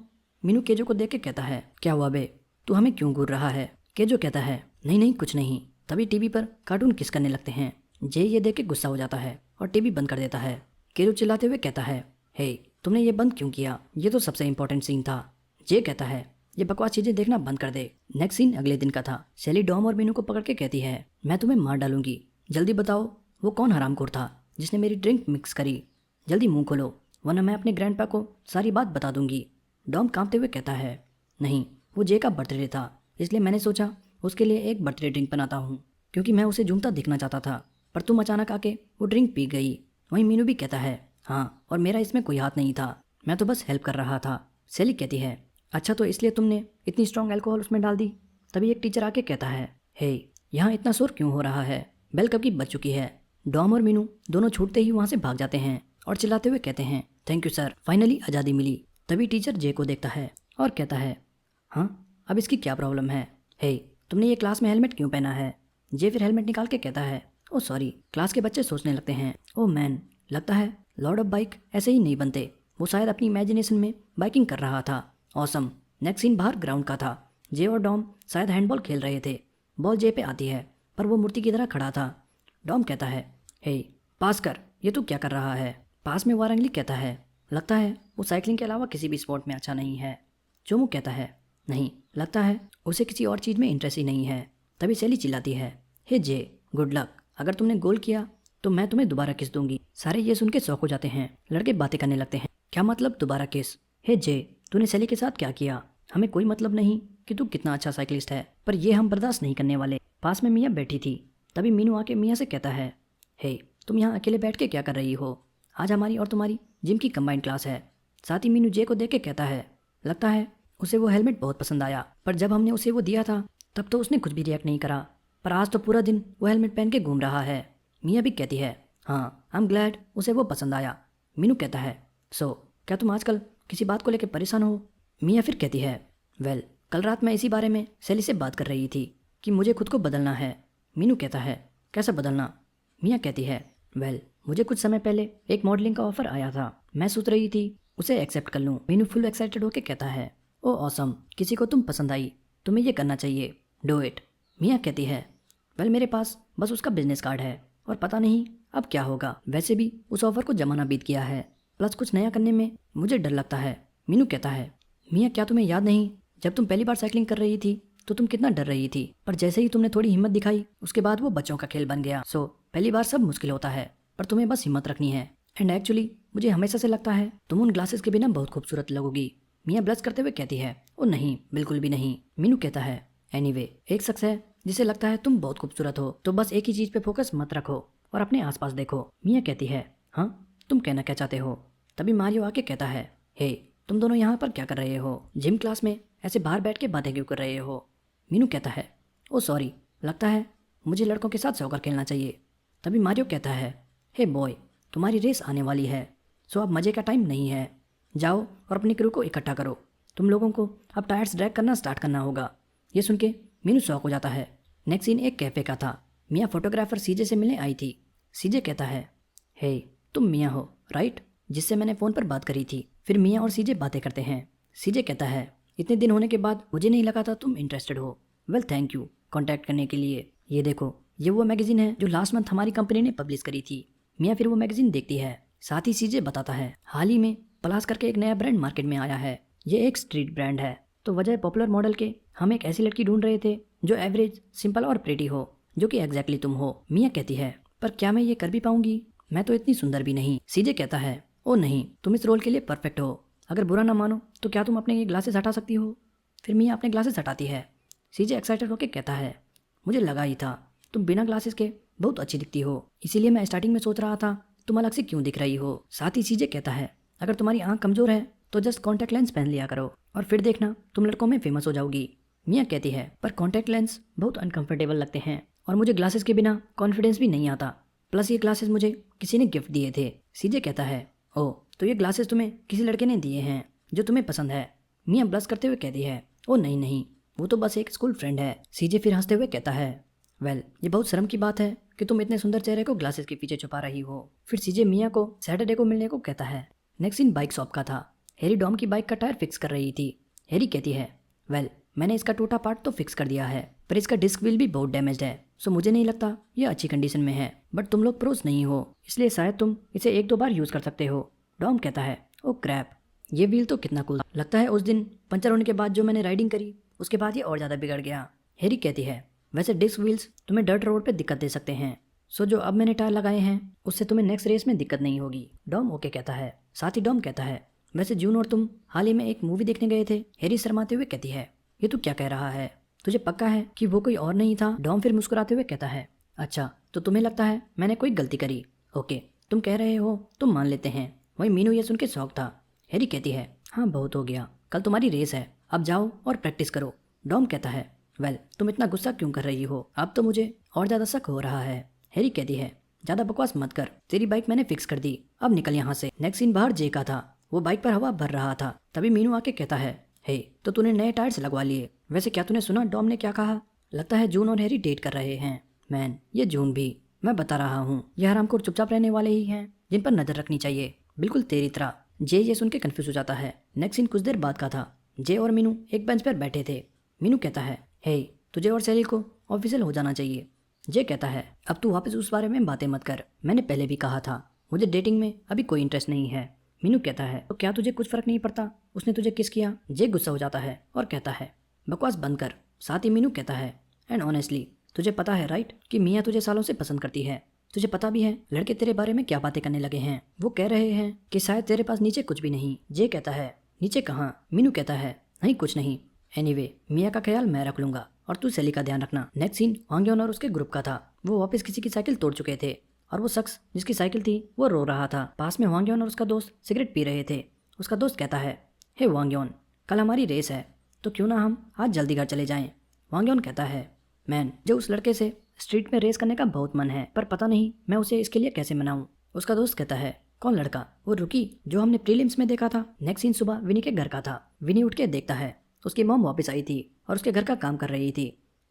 Speaker 1: मीनू केजो को देख के कहता है, क्या हुआ बे, तू हमें क्यों घूर रहा है? केजो कहता है, नहीं नहीं, कुछ नहीं। तभी टीवी पर कार्टून किस करने लगते हैं। जे ये देख के गुस्सा हो जाता है और टीवी बंद कर देता है। केजो चिल्लाते हुए कहता है, हे, तुमने ये बंद क्यों किया? ये तो सबसे इंपॉर्टेंट सीन था। जे कहता है, ये बकवास चीजें देखना बंद कर दे। नेक्स्ट सीन अगले दिन का था। सैली डॉम और मीनू को पकड़ के कहती है, मैं तुम्हें मार डालूंगी। जल्दी बताओ वो कौन हरामखोर था जिसने मेरी ड्रिंक मिक्स करी? जल्दी मुंह खोलो, वरना मैं अपने ग्रैंडपा को सारी बात बता दूंगी। डॉम कांपते हुए कहता है, नहीं, वो जे का बर्थडे था, इसलिए मैंने सोचा उसके लिए एक बर्थडे ड्रिंक बनाता हूँ, क्योंकि मैं उसे झूमता दिखना चाहता था। पर तुम अचानक आके वो ड्रिंक पी गई। वहीं मीनू भी कहता है, हाँ, और मेरा इसमें कोई हाथ नहीं था, मैं तो बस हेल्प कर रहा था। सैली कहती है, अच्छा, तो इसलिए तुमने इतनी स्ट्रॉन्ग अल्कोहल उसमें डाल दी? तभी एक टीचर आके कहता है, हे, यहाँ इतना शोर क्यों हो रहा है? बेल कब की बज चुकी है। डॉम और मीनू दोनों छूटते ही वहाँ से भाग जाते हैं और चिल्लाते हुए कहते हैं, थैंक यू सर, फाइनली आज़ादी मिली। तभी टीचर जे को देखता है और कहता है, हाँ, अब इसकी क्या प्रॉब्लम है? हे, तुमने ये क्लास में हेलमेट क्यों पहना है? जे फिर हेलमेट निकाल के कहता है, ओ सॉरी। क्लास के बच्चे सोचने लगते हैं, ओ मैन, लगता है लॉर्ड ऑफ बाइक ऐसे ही नहीं बनते। वो शायद अपनी इमेजिनेशन में बाइकिंग कर रहा था। ऑसम। नेक्स्ट सीन बाहर ग्राउंड का था। जे और डॉम शायद हैंडबॉल खेल रहे थे। बॉल जे पे आती है, पर वो मूर्ति की तरह खड़ा था। डॉम कहता है, हे, पास कर, ये तू क्या कर रहा है? पास में वारंगली कहता है, लगता है वो साइकिलिंग के अलावा किसी भी स्पोर्ट में अच्छा नहीं है। चोमू कहता है, नहीं, लगता है उसे किसी और चीज़ में इंटरेस्ट ही नहीं है। तभी सैली चिल्लाती है, हे जे, गुड लक, अगर तुमने गोल किया तो मैं तुम्हें दोबारा किस दूंगी। सारे ये सुन के शौक हो जाते हैं। लड़के बातें करने लगते हैं, क्या मतलब दोबारा किस? हे जे, तूने सैली के साथ क्या किया? हमें कोई मतलब नहीं कि तू कितना अच्छा साइकिलिस्ट है, पर ये हम बर्दाश्त नहीं करने वाले। पास में मियाँ बैठी थी। तभी मीनू आके मियाँ से कहता है, हे, तुम यहाँ अकेले बैठ के क्या कर रही हो? आज हमारी और तुम्हारी जिम की कंबाइंड क्लास है। साथ ही मीनू जे को देख के कहता है, लगता है उसे वो हेलमेट बहुत पसंद आया, पर जब हमने उसे वो दिया था तब तो उसने कुछ भी रिएक्ट नहीं करा, पर आज तो पूरा दिन वो हेलमेट पहन के घूम रहा है। मियाँ भी कहती है, हाँ, आई एम ग्लैड उसे वो पसंद आया। मीनू कहता है, सो क्या तुम आजकल किसी बात को लेकर परेशान हो? मियाँ फिर कहती है, वेल, कल रात मैं इसी बारे में सैली से बात कर रही थी कि मुझे खुद को बदलना है। मीनू कहता है, कैसा बदलना? मियाँ कहती है, वेल, मुझे कुछ समय पहले एक मॉडलिंग का ऑफर आया था, मैं सोच रही थी उसे एक्सेप्ट कर लूँ। मीनू फुल एक्साइटेड होकर कहता है, ओ ऑसम, किसी को तुम पसंद आई, तुम्हें ये करना चाहिए, डू इट। मियाँ कहती है, वेल, मेरे पास बस उसका बिजनेस कार्ड है और पता नहीं अब क्या होगा। वैसे भी उस ऑफर को जमाना बीत गया है, प्लस कुछ नया करने में मुझे डर लगता है। मीनू कहता है, मियाँ, क्या तुम्हें याद नहीं जब तुम पहली बार साइकिलिंग कर रही थी तो तुम कितना डर रही थी, पर जैसे ही तुमने थोड़ी हिम्मत दिखाई उसके बाद वो बच्चों का खेल बन गया। सो पहली बार सब मुश्किल होता है, पर तुम्हें बस हिम्मत रखनी है। एंड एक्चुअली मुझे हमेशा से लगता है तुम उन ग्लासेस के बिना बहुत खूबसूरत लगोगी। मिया ब्लश करते हुए कहती है, ओ नहीं, बिल्कुल भी नहीं। मीनू कहता है, एनीवे, एक शख्स है जिसे लगता है तुम बहुत खूबसूरत हो, तो बस एक ही चीज पे फोकस मत रखो और अपने आसपास देखो। मिया कहती है, हाँ, तुम कहना क्या चाहते हो? तभी मारियो आके कहता है, हे, तुम दोनों यहाँ पर क्या कर रहे हो? जिम क्लास में ऐसे बाहर बैठ के बातें क्यों कर रहे हो? मीनू कहता है, ओ सॉरी, लगता है मुझे लड़कों के साथ सॉकर खेलना चाहिए। तभी मारियो कहता है, हे बॉय, तुम्हारी रेस आने वाली है, सो अब मज़े का टाइम नहीं है। जाओ और अपनी क्रू को इकट्ठा करो, तुम लोगों को अब टायर्स ड्रैग करना स्टार्ट करना होगा। ये सुन के मीनू शॉक हो जाता है। नेक्स्ट सीन एक कैफ़े का था। मिया फोटोग्राफर सीजे से मिलने आई थी। सीजे कहता है, हे, तुम मिया हो राइट, जिससे मैंने फ़ोन पर बात करी थी। फिर मिया और सीजे बातें करते हैं। सीजे कहता है, इतने दिन होने के बाद मुझे नहीं लगा था तुम इंटरेस्टेड हो। वेल थैंक यू कॉन्टैक्ट करने के लिए। ये देखो, ये वो मैगज़ीन है जो लास्ट मंथ हमारी कंपनी ने पब्लिश करी थी। मिया फिर वो मैगज़ीन देखती है। साथ ही सीजे बताता है, हाल ही में पलास करके एक नया ब्रांड मार्केट में आया है। ये एक स्ट्रीट ब्रांड है, तो वजह पॉपुलर मॉडल के हम एक ऐसी लड़की ढूंढ रहे थे जो एवरेज, सिंपल और प्रेटी हो, जो कि एग्जैक्टली तुम हो। मिया कहती है, पर क्या मैं ये कर भी पाऊंगी? मैं तो इतनी सुंदर भी नहीं। सीजे कहता है, ओ नहीं, तुम इस रोल के लिए परफेक्ट हो। अगर बुरा ना मानो तो क्या तुम अपने ये ग्लासेस हटा सकती हो? फिर मिया अपने ग्लासेस हटाती है। सीजे एक्साइटेड होकर कहता है, मुझे लगा ही था, तुम बिना ग्लासेस के बहुत अच्छी दिखती हो, इसीलिए मैं स्टार्टिंग में सोच रहा था तुम अलग से क्यों दिख रही हो। साथ ही सीजे कहता है, अगर तुम्हारी आंख कमजोर है तो जस्ट कॉन्टैक्ट लेंस पहन लिया करो और फिर देखना तुम लड़कों में फेमस हो जाओगी। मिया कहती है, पर कॉन्टैक्ट लेंस बहुत अनकंफर्टेबल लगते हैं और मुझे ग्लासेस के बिना कॉन्फिडेंस भी नहीं आता, प्लस ये ग्लासेस मुझे किसी ने गिफ्ट दिए थे। सीजे कहता है, ओ, तो ये ग्लासेस तुम्हें किसी लड़के ने दिए हैं जो तुम्हें पसंद है? मिया ब्लश करते हुए कहती है, ओ नहीं नहीं, वो तो बस एक स्कूल फ्रेंड है। सीजे फिर हंसते हुए कहता है, वेल, ये बहुत शर्म की बात है कि तुम इतने सुंदर चेहरे को ग्लासेस के पीछे छुपा रही हो। फिर सीजे मिया को सैटरडे को मिलने को कहता है। नेक्स्ट सीन बाइक शॉप का था। हैरी डॉम की बाइक का टायर फिक्स कर रही थी। हैरी कहती है, वेल, मैंने इसका टूटा पार्ट तो फिक्स कर दिया है, पर इसका डिस्क व्हील भी बहुत डैमेज्ड है, सो मुझे नहीं लगता ये अच्छी कंडीशन में है। बट तुम लोग प्रोस नहीं हो, इसलिए शायद तुम इसे एक दो बार यूज़ कर सकते हो। डॉम कहता है, ओ क्रैप, ये व्हील तो कितना कूल लगता है। उस दिन पंचर होने के बाद जो मैंने राइडिंग करी, उसके बाद ये और ज़्यादा बिगड़ गया। हैरी कहती है, वैसे डिस्क व्हील्स तुम्हें डर्ट रोड पे दिक्कत दे सकते हैं, सो जो अब मैंने टायर लगाए हैं उससे तुम्हें नेक्स्ट रेस में दिक्कत नहीं होगी। डॉम ओके कहता है। साथ ही डॉम कहता है, वैसे जून और तुम हाल ही में एक मूवी देखने गए थे। हैरी शर्माते हुए कहती है, ये तू क्या कह रहा है? तुझे पक्का है कि वो कोई और नहीं था? डॉम फिर मुस्कुराते हुए कहता है, अच्छा, तो तुम्हें लगता है मैंने कोई गलती करी? ओके, तुम कह रहे हो, तुम मान लेते हैं। वही मीनू ये सुन के शौक था। हैरी कहती है, हाँ बहुत हो गया, कल तुम्हारी रेस है, अब जाओ और प्रैक्टिस करो। डॉम कहता है, वेल, तुम इतना गुस्सा क्यों कर रही हो? अब तो मुझे और ज़्यादा शक हो रहा है। हैरी कहती है, ज़्यादा बकवास मत कर, तेरी बाइक मैंने फिक्स कर दी, अब निकल यहाँ से। नेक्स्ट सीन बाहर जे का था। वो बाइक पर हवा भर रहा था। तभी मीनू आके कहता है, हे, तो तूने नए टायर्स लगवा लिए? वैसे क्या तूने सुना डॉम ने क्या कहा? लगता है जून और हैरी डेट कर रहे हैं। मैन, ये जून भी, मैं बता रहा हूँ, ये हरामखोर चुपचाप रहने वाले ही हैं जिन पर नजर रखनी चाहिए, बिल्कुल तेरी तरह। जे ये सुन के कन्फ्यूज हो जाता है। नेक्स्ट सीन कुछ देर बाद का था। जे और मीनू एक बेंच पर बैठे थे। मीनू कहता है, हे, तुझे और सैली को ऑफिशियल हो जाना चाहिए। जे कहता है, अब तू वापस उस बारे में बातें मत कर, मैंने पहले भी कहा था मुझे डेटिंग में अभी कोई इंटरेस्ट नहीं है। मीनू कहता है, तो क्या तुझे कुछ फर्क नहीं पड़ता उसने तुझे किस किया? जे गुस्सा हो जाता है और कहता है, बकवास बंद कर। साथ ही मीनू कहता है, एंड ऑनेस्टली, तुझे पता है राइट कि मियाँ तुझे सालों से पसंद करती है। तुझे पता भी है लड़के तेरे बारे में क्या बातें करने लगे हैं। वो कह रहे हैं कि शायद तेरे पास नीचे कुछ भी नहीं। जे कहता है, नीचे कहाँ? मीनू कहता है, नहीं कुछ नहीं। एनीवे, मियाँ का ख्याल मैं रख लूंगा और तू सैली का ध्यान रखना। नेक्स्ट सीन वांग्योन और उसके ग्रुप का था। वो वापस किसी की साइकिल तोड़ चुके थे और वो शख्स जिसकी साइकिल थी वो रो रहा था। पास में वांग्योन और उसका दोस्त सिगरेट पी रहे थे। उसका दोस्त कहता है, हे वांग्योन, कल हमारी रेस है, तो क्यों ना हम आज जल्दी घर चले जाएं? वांग्योन कहता है, मैन, जो उस लड़के से स्ट्रीट में रेस करने का बहुत मन है, पर पता नहीं मैं उसे इसके लिए कैसे मनाऊं। उसका दोस्त कहता है, कौन लड़का? वो रुकी जो हमने प्रीलिम्स में देखा था। नेक्स्ट सीन सुबह विनी के घर का था। विनी उठ के देखता है उसकी मॉम वापस आई थी और उसके घर का काम कर रही थी।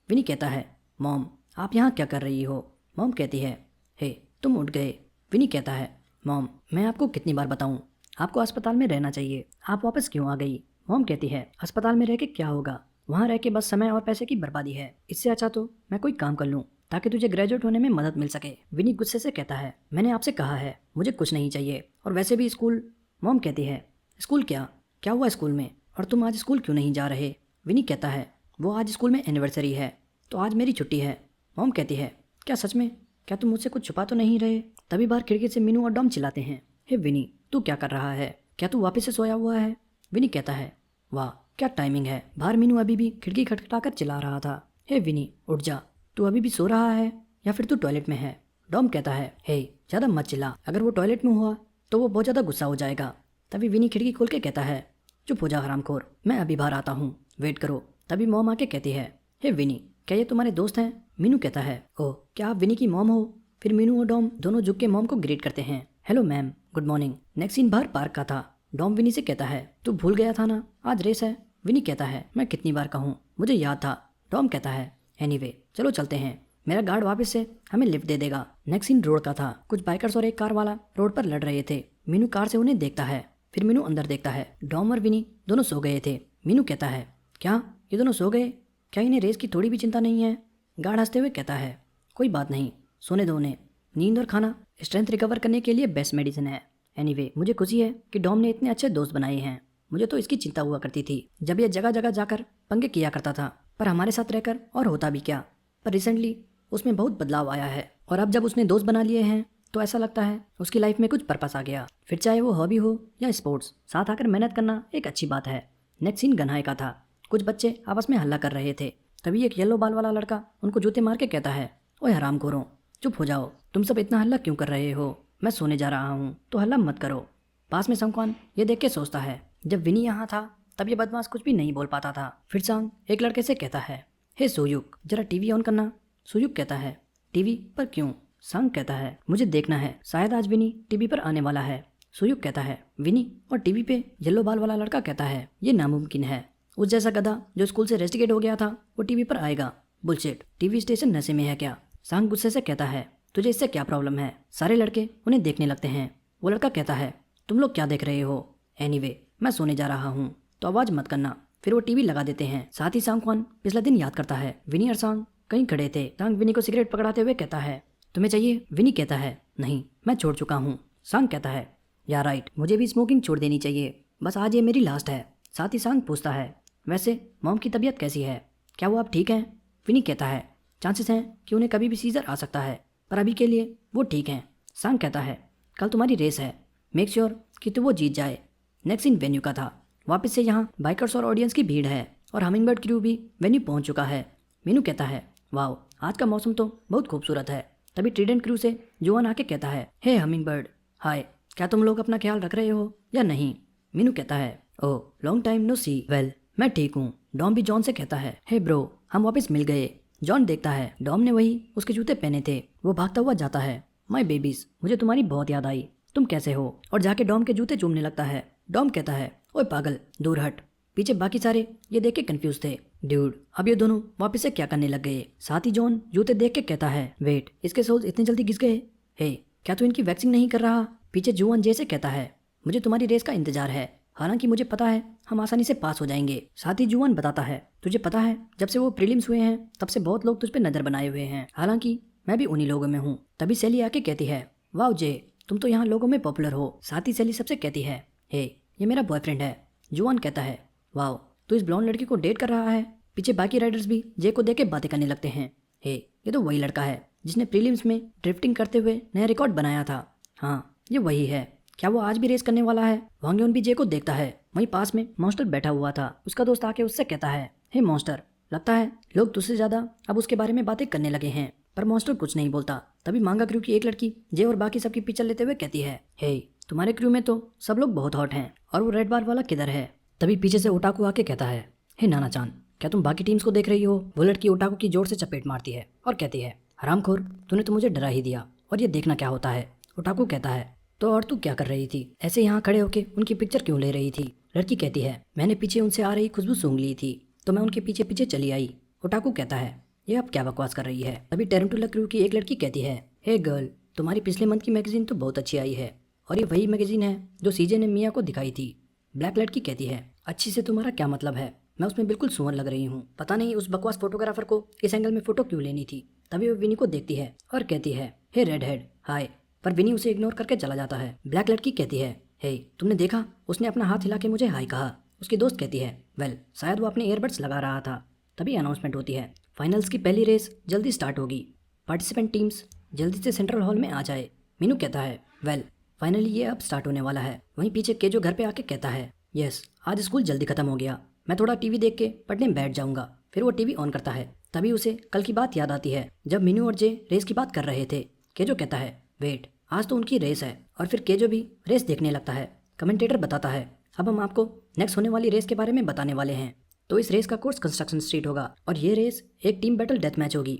Speaker 1: विनी कहता है, मॉम, आप यहाँ क्या कर रही हो? मॉम कहती है, हे, तुम उठ गए। विनी कहता है, मॉम, मैं आपको कितनी बार बताऊं, आपको अस्पताल में रहना चाहिए, आप वापस क्यों आ गई? मॉम कहती है, अस्पताल में रह के क्या होगा, वहाँ रह के बस समय और पैसे की बर्बादी है, इससे अच्छा तो मैं कोई काम कर लूँ ताकि तुझे ग्रेजुएट होने में मदद मिल सके। विनी गुस्से से कहता है, मैंने आपसे कहा है मुझे कुछ नहीं चाहिए, और वैसे भी स्कूल। मॉम कहती है, स्कूल क्या? क्या हुआ स्कूल में? और तुम आज स्कूल क्यों नहीं जा रहे? विनी कहता है, वो आज स्कूल में एनिवर्सरी है तो आज मेरी छुट्टी है। मॉम कहती है, क्या सच में? क्या तुम मुझसे कुछ छुपा तो नहीं रहे? तभी बाहर खिड़की से मीनू और डॉम चिल्लाते हैं, हे विनी, तू क्या कर रहा है? क्या तू वापस से सोया हुआ है? विनी कहता है, वाह क्या टाइमिंग है। बाहर मीनू अभी भी खिड़की खटखटाकर चिल्ला रहा था, हे विनी उठ जा, तू अभी भी सो रहा है या फिर तू टॉयलेट में है। डॉम कहता है, हे ज़्यादा मत चिल्ला, अगर वो टॉयलेट में हुआ तो वो बहुत ज़्यादा गुस्सा हो जाएगा। तभी विनी खिड़की खोल के कहता है, चुप हो जा हरामखोर, मैं अभी बाहर आता हूँ, वेट करो। तभी मॉम आके कहती है, हे विनी क्या ये तुम्हारे दोस्त हैं। मीनू कहता है, ओह क्या आप विनी की मॉम हो। फिर मीनू और डॉम दोनों झुक के मॉम को ग्रीट करते हैं, hello ma'am, good morning. Next scene बाहर पार्क का था। डॉम विनी से कहता है, तू भूल गया था ना आज रेस है। विनी कहता है, मैं कितनी बार कहूँ, मुझे याद था। डॉम कहता है, एनीवे चलो चलते हैं, मेरा गार्ड वापस से हमें लिफ्ट दे देगा। नेक्स्ट सीन रोड का था। कुछ बाइकर्स और एक कार वाला रोड पर लड़ रहे थे। मीनू कार से उन्हें देखता है, फिर मीनू अंदर देखता है। डॉम और विनी दोनों सो गए थे। मीनू कहता है, क्या ये दोनों सो गए, क्या इन्हें रेस की थोड़ी भी चिंता नहीं है। गार्ड हंसते हुए कहता है, कोई बात नहीं, सोने दो उन्हें, नींद और खाना स्ट्रेंथ रिकवर करने के लिए बेस्ट मेडिसिन है। एनीवे मुझे खुशी है कि डॉम ने इतने अच्छे दोस्त बनाए हैं। मुझे तो इसकी चिंता हुआ करती थी जब ये जगह जगह जाकर पंगे किया करता था, पर हमारे साथ रहकर और होता भी क्या। पर रिसेंटली उसमें बहुत बदलाव आया है और अब जब उसने दोस्त बना लिए हैं तो ऐसा लगता है उसकी लाइफ में कुछ पर्पस आ गया। फिर चाहे वो हॉबी हो या स्पोर्ट्स, साथ आकर मेहनत करना एक अच्छी बात है। नेक्स्ट सीन गन्हाई का था। कुछ बच्चे आपस में हल्ला कर रहे थे। तभी एक येलो बाल वाला लड़का उनको जूते मार के कहता है, ओए हरामखोरों, चुप हो जाओ, तुम सब इतना हल्ला क्यों कर रहे हो, मैं सोने जा रहा हूँ तो हल्ला मत करो। पास में संगक्वान ये देख के सोचता है, जब विनी यहाँ था तब ये बदमाश कुछ भी नहीं बोल पाता था। फिर सांग एक लड़के से कहता है, हे सोयुक जरा टीवी ऑन करना। सोयुक कहता है, टीवी पर क्यों। सांग कहता है, मुझे देखना है, शायद आज विनी टीवी पर आने वाला है। सोयुक कहता है, विनी और टीवी पे। येलो बाल वाला लड़का कहता है, ये नामुमकिन है, उस जैसा गधा जो स्कूल से रेस्टिकेट हो गया था वो टीवी पर आएगा। बुलशिट, टीवी स्टेशन नशे में है क्या। सांग गुस्से से कहता है, तुझे इससे क्या प्रॉब्लम है। सारे लड़के उन्हें देखने लगते हैं। वो लड़का कहता है, तुम लोग क्या देख रहे हो। एनीवे मैं सोने जा रहा हूँ तो आवाज मत करना। फिर वो टीवी लगा देते हैं। साथ ही सांगक्वान पिछला दिन याद करता है। विनी और सांग कहीं खड़े थे। सांग विनी को सिगरेट पकड़ाते हुए कहता है, तुम्हें चाहिए। विनी कहता है, नहीं मैं छोड़ चुका हूँ। सांग कहता है, या राइट, मुझे भी स्मोकिंग छोड़ देनी चाहिए, बस आज ये मेरी लास्ट है। साथ ही सांग पूछता है, वैसे मॉम की तबीयत कैसी है, क्या वो आप ठीक हैं। विनी कहता है, चांसेस हैं कि उन्हें कभी भी सीजर आ सकता है, पर अभी के लिए वो ठीक हैं। सांग कहता है, कल तुम्हारी रेस है, मेक श्योर कि तू वो जीत जाए। नेक्स्ट सीन वेन्यू का था। वापस से यहाँ बाइकर्स और ऑडियंस की भीड़ है और हमिंगबर्ड क्रू भी वेन्यू पहुँच चुका है। मीनू कहता है, वाह आज का मौसम तो बहुत खूबसूरत है। तभी ट्रीडेंट क्रू से जुआन आके कहता है, हे हमिंगबर्ड, हाय, क्या तुम लोग अपना ख्याल रख रहे हो या नहीं। मीनू कहता है, ओह लॉन्ग टाइम नो सी, वेल मैं ठीक हूँ। डॉम भी जॉन से कहता है, हे ब्रो हम वापस मिल गए। जॉन देखता है डॉम ने वही उसके जूते पहने थे। वो भागता हुआ जाता है, माय बेबीज मुझे तुम्हारी बहुत याद आई, तुम कैसे हो, और जाके डॉम के जूते चूमने लगता है। डॉम कहता है, ओए पागल दूर हट। पीछे बाकी सारे ये देख के कंफ्यूज थे। ड्यूड अब ये दोनों वापस से क्या करने लग गए। साथ ही जॉन जूते देख के कहता है, वेट इसके सोल्स इतने जल्दी घिस गए, हे क्या तू इनकी वैक्सिंग नहीं कर रहा। पीछे जुआन जैसे कहता है, मुझे तुम्हारी रेस का इंतजार है, हालांकि मुझे पता है हम आसानी से पास हो जाएंगे। साथ ही जुआन बताता है, तुझे पता है जब से वो प्रीलिम्स हुए हैं तब से बहुत लोग तुझ पे नजर बनाए हुए हैं, हालांकि मैं भी उन्हीं लोगों में हूँ। तभी सैली आके कहती है, वाह जे तुम तो यहाँ लोगों में पॉपुलर हो। साथ ही सैली सबसे कहती है, हे ये मेरा बॉयफ्रेंड है। जुआन कहता है, वाह तू इस ब्लॉन्ड लड़की को डेट कर रहा है। पीछे बाकी राइडर्स भी जे को देख के बातें करने लगते हैं, हे ये तो वही लड़का है जिसने प्रीलिम्स में ड्रिफ्टिंग करते हुए नया रिकॉर्ड बनाया था। हाँ ये वही है, क्या वो आज भी रेस करने वाला है। वांग्योन भी जे को देखता है। वहीं पास में मॉन्स्टर बैठा हुआ था। उसका दोस्त आके उससे कहता है, हे मॉन्स्टर, लगता है लोग तुझसे ज्यादा अब उसके बारे में बातें करने लगे हैं। पर मॉन्स्टर कुछ नहीं बोलता। तभी मांगा क्रू की एक लड़की जे और बाकी सबकी पिक्चर लेते हुए कहती है, हे तुम्हारे क्रू में तो सब लोग बहुत हॉट हैं, और वो रेड बार वाला किधर है। तभी पीछे से ओटाकू आके कहता है, हे नाना चांद क्या तुम बाकी टीम्स को देख रही हो। वो लड़की ओटाकू की जोर से चपेट मारती है और कहती है, हरामखोर तूने तो मुझे डरा ही दिया, और ये देखना क्या होता है। ओटाकू कहता है, तो और तू क्या कर रही थी, ऐसे यहाँ खड़े होके उनकी पिक्चर क्यों ले रही थी। लड़की कहती है, मैंने पीछे उनसे आ रही खुशबू सूंघ ली थी तो मैं उनके पीछे पीछे चली आई। ओटाकू कहता है, ये अब क्या बकवास कर रही है। तभी टेरेंटुला क्रू की एक लड़की कहती है, हे गर्ल तुम्हारी पिछले मंथ की मैगजीन तो बहुत अच्छी आई है, और ये वही मैगजीन है जो सीजे ने मिया को दिखाई थी। ब्लैक लड़की कहती है, अच्छी से तुम्हारा क्या मतलब है, मैं उसमें बिल्कुल सुअर लग रही हूँ, पता नहीं उस बकवास फोटोग्राफर को इस एंगल में फोटो क्यों लेनी थी। तभी वो विनी को देखती है और कहती है, हे रेड हेड हाय, पर विनी उसे इग्नोर करके चला जाता है। ब्लैक लड़की कहती है, हे तुमने देखा उसने अपना हाथ हिला के मुझे हाय कहा। उसकी दोस्त कहती है, वेल शायद वो अपने ईयरबड्स लगा रहा था। तभी अनाउंसमेंट होती है, फाइनल्स की पहली रेस जल्दी स्टार्ट होगी, पार्टिसिपेंट टीम्स जल्दी से सेंट्रल हॉल में आ जाए। मीनू कहता है, वेल फाइनली ये अब स्टार्ट होने वाला है। वहीं पीछे केजो घर पे आके कहता है, यस, आज स्कूल जल्दी खत्म हो गया। मैं थोड़ा टीवी देख के पढ़ने बैठ जाऊंगा। फिर वो टीवी ऑन करता है। तभी उसे कल की बात याद आती है जब मीनू और जे रेस की बात कर रहे थे। केजो कहता है, वेट, आज तो उनकी रेस है। और फिर केजो भी रेस देखने लगता है। कमेंटेटर बताता है, अब हम आपको नेक्स्ट होने वाली रेस के बारे में बताने वाले हैं। तो इस रेस का कोर्स कंस्ट्रक्शन स्ट्रीट होगा और ये रेस एक टीम बैटल डेथ मैच होगी।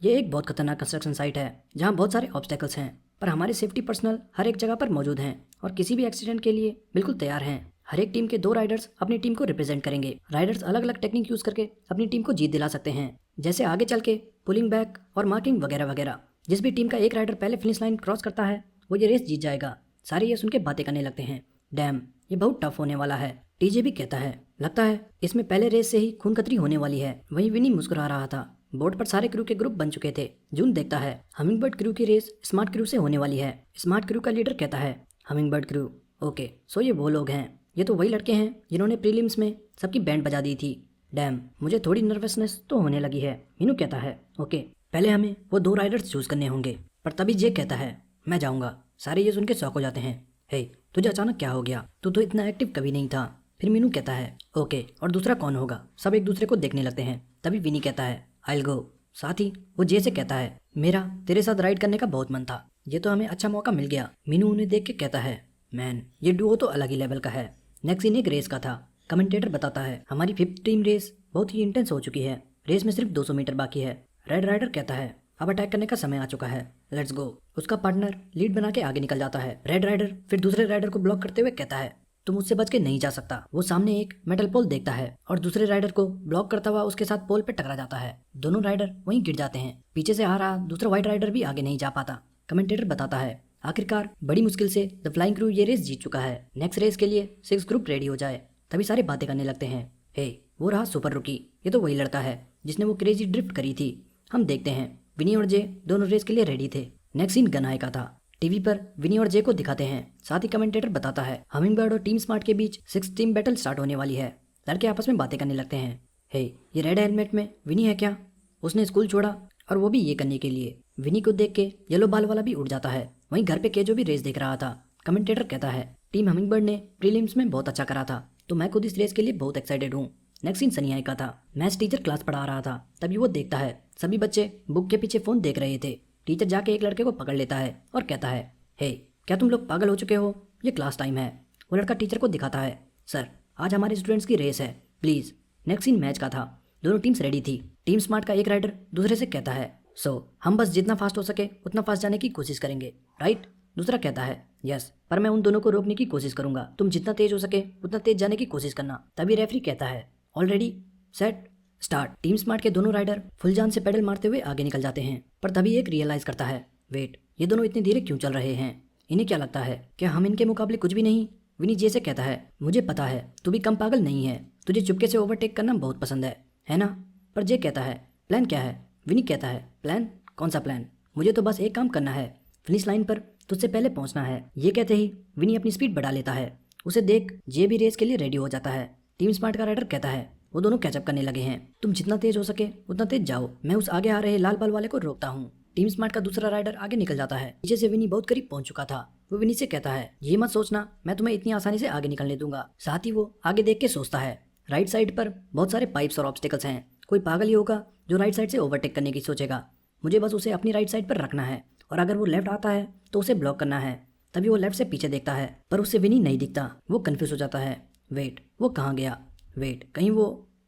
Speaker 1: ये एक बहुत खतरनाक कंस्ट्रक्शन साइट है जहाँ बहुत सारे ऑब्स्टेकल्स हैं, पर हमारे सेफ्टी पर्सनल हर एक जगह पर मौजूद हैं और किसी भी एक्सीडेंट के लिए बिल्कुल तैयार हैं। हर एक टीम के 2 राइडर्स अपनी टीम को रिप्रेजेंट करेंगे। राइडर्स अलग अलग टेक्निक यूज करके अपनी टीम को जीत दिला सकते हैं, जैसे आगे चल के पुलिंग बैक और मार्किंग वगैरह वगैरह। जिस भी टीम का एक राइडर पहले फिनिश लाइन क्रॉस करता है वो ये रेस जीत जाएगा। सारे ये सुन के बातें करने लगते हैं, डैम, ये बहुत टफ होने वाला है। टीजे भी कहता है, लगता है इसमें पहले रेस से ही खून खतरी होने वाली है। वहीं विनी मुस्कुरा रहा था। बोर्ड पर सारे क्रू के ग्रुप बन चुके थे। जून देखता है, हमिंगबर्ड क्रू की रेस स्मार्ट क्रू से होने वाली है। स्मार्ट क्रू का लीडर कहता है, हमिंगबर्ड क्रू, ओके, सो ये वो लोग हैं। ये तो वही लड़के हैं जिन्होंने प्रीलिम्स में सबकी बैंड बजा दी थी। डैम, मुझे थोड़ी नर्वसनेस तो होने लगी है। मीनू कहता है, ओके, पहले हमें वो 2 राइडर्स चूज करने होंगे। पर तभी जे कहता है, मैं जाऊंगा। सारे ये सुन के शॉक हो जाते हैं। हे, तुझे अचानक क्या हो गया? तू तो इतना एक्टिव कभी नहीं था। फिर मीनू कहता है, ओके, और दूसरा कौन होगा? सब एक दूसरे को देखने लगते हैं। तभी विनी कहता है, आई गो। साथ ही वो जे से कहता है, मेरा तेरे साथ राइड करने का बहुत मन था। ये तो हमें अच्छा मौका मिल गया। मीनू उन्हें देख के कहता है, मैन, ये डुओ तो अलग ही लेवल का है। नेक्स्ट सीन एक रेस का था। कमेंटेटर बताता है, हमारी 5th टीम रेस बहुत ही इंटेंस हो चुकी है। रेस में सिर्फ 200 मीटर बाकी है। रेड राइडर कहता है, अब अटैक करने का समय आ चुका है, लेट्स गो। उसका पार्टनर लीड बना के आगे निकल जाता है। रेड राइडर फिर दूसरे राइडर को ब्लॉक करते हुए कहता है, तुम उससे बच के नहीं जा सकता। वो सामने एक मेटल पोल देखता है और दूसरे राइडर को ब्लॉक करता हुआ उसके साथ पोल पे टकरा जाता है। दोनों राइडर वहीं गिर जाते हैं। पीछे से आ रहा दूसरा व्हाइट राइडर भी आगे नहीं जा पाता। कमेंटेटर बताता है, आखिरकार बड़ी मुश्किल से द फ्लाइंग क्रू ये रेस जीत चुका है। नेक्स्ट रेस के लिए 6 ग्रुप रेडी हो जाए। तभी सारे बातें करने लगते हैं, हे, वो रहा सुपर रुकी। ये तो वही लड़का है जिसने वो क्रेजी ड्रिफ्ट करी थी। हम देखते हैं विनी और जे दोनों रेस के लिए रेडी थे। नेक्स्ट सीन गनाए का था। टीवी पर विनी और जे को दिखाते हैं। साथ ही कमेंटेटर बताता है, हमिंगबर्ड और टीम स्मार्ट के बीच 6 टीम बैटल स्टार्ट होने वाली है। लड़के आपस में बातें करने लगते हैं, हे, ये रेड हेलमेट में विनी है क्या? उसने स्कूल छोड़ा और वो भी ये करने के लिए। विनी को देख के येलो बाल वाला भी उड़ जाता है। वहीं घर पे केजो भी रेस देख रहा था। कमेंटेटर कहता है, टीम हमिंगबर्ड ने प्रीलिम्स में बहुत अच्छा करा था, तो मैं खुद इस रेस के लिए बहुत एक्साइटेड हूँ। नेक्स्ट सीन सनियाई का था। मैथ्स टीचर क्लास पढ़ा रहा था। तभी वो देखता है सभी बच्चे बुक के पीछे फोन देख रहे थे। टीचर जाके एक लड़के को पकड़ लेता है और कहता है, हे, क्या तुम लोग पागल हो चुके हो? ये क्लास टाइम है। वो लड़का टीचर को दिखाता है, सर, आज हमारे स्टूडेंट्स की रेस है, प्लीज। नेक्स्ट सीन मैच का था। दोनों टीम्स रेडी थी। टीम स्मार्ट का एक राइडर दूसरे से कहता है, हम बस जितना फास्ट हो सके उतना फास्ट जाने की कोशिश करेंगे, राइट? दूसरा कहता है, यस, पर मैं उन दोनों को रोकने की कोशिश करूंगा। तुम जितना तेज हो सके उतना तेज जाने की कोशिश करना। तभी रेफरी कहता है, already set start. Team smart के दोनों राइडर फुल जान से पेडल मारते हुए आगे निकल जाते हैं। पर तभी एक रियलाइज करता है, वेट, ये दोनों इतने धीरे क्यों चल रहे हैं? इन्हें क्या लगता है क्या हम इनके मुकाबले कुछ भी नहीं? विनी जे से कहता है, मुझे पता है तू भी कम पागल नहीं है। तुझे चुपके से ओवरटेक करना बहुत पसंद है ना? पर जे कहता है, प्लान क्या है? विनी कहता है, प्लान? कौन सा प्लान? मुझे तो बस एक काम करना है, फिनिश लाइन पर तुझसे पहले पहुंचना है। ये कहते ही विनी अपनी स्पीड बढ़ा लेता है। उसे देख जे भी रेस के लिए रेडी हो जाता है। टीम स्मार्ट का राइडर कहता है, वो दोनों कैचअप करने लगे हैं, तुम जितना तेज हो सके उतना तेज जाओ, मैं उस आगे आ रहे लाल बाल वाले को रोकता हूँ। टीम स्मार्ट का दूसरा राइडर आगे निकल जाता है। पीछे से विनी बहुत करीब पहुंच चुका था। वो विनी से कहता है, ये मत सोचना मैं तुम्हें इतनी आसानी से आगे निकलने दूंगा। साथ ही वो आगे देख के सोचता है, राइट साइड पर बहुत सारे पाइप्स और ऑब्स्टिकल्स हैं। कोई पागल ही होगा जो राइट साइड से ओवरटेक करने की सोचेगा। मुझे बस उसे अपनी राइट साइड पर रखना है और अगर वो लेफ्ट आता है तो उसे ब्लॉक करना है। तभी वो लेफ्ट से पीछे देखता है पर उससे विनी नहीं दिखता। वो कंफ्यूज हो जाता है, वेट, वो कहाँ गया? वेट, कहीं वो।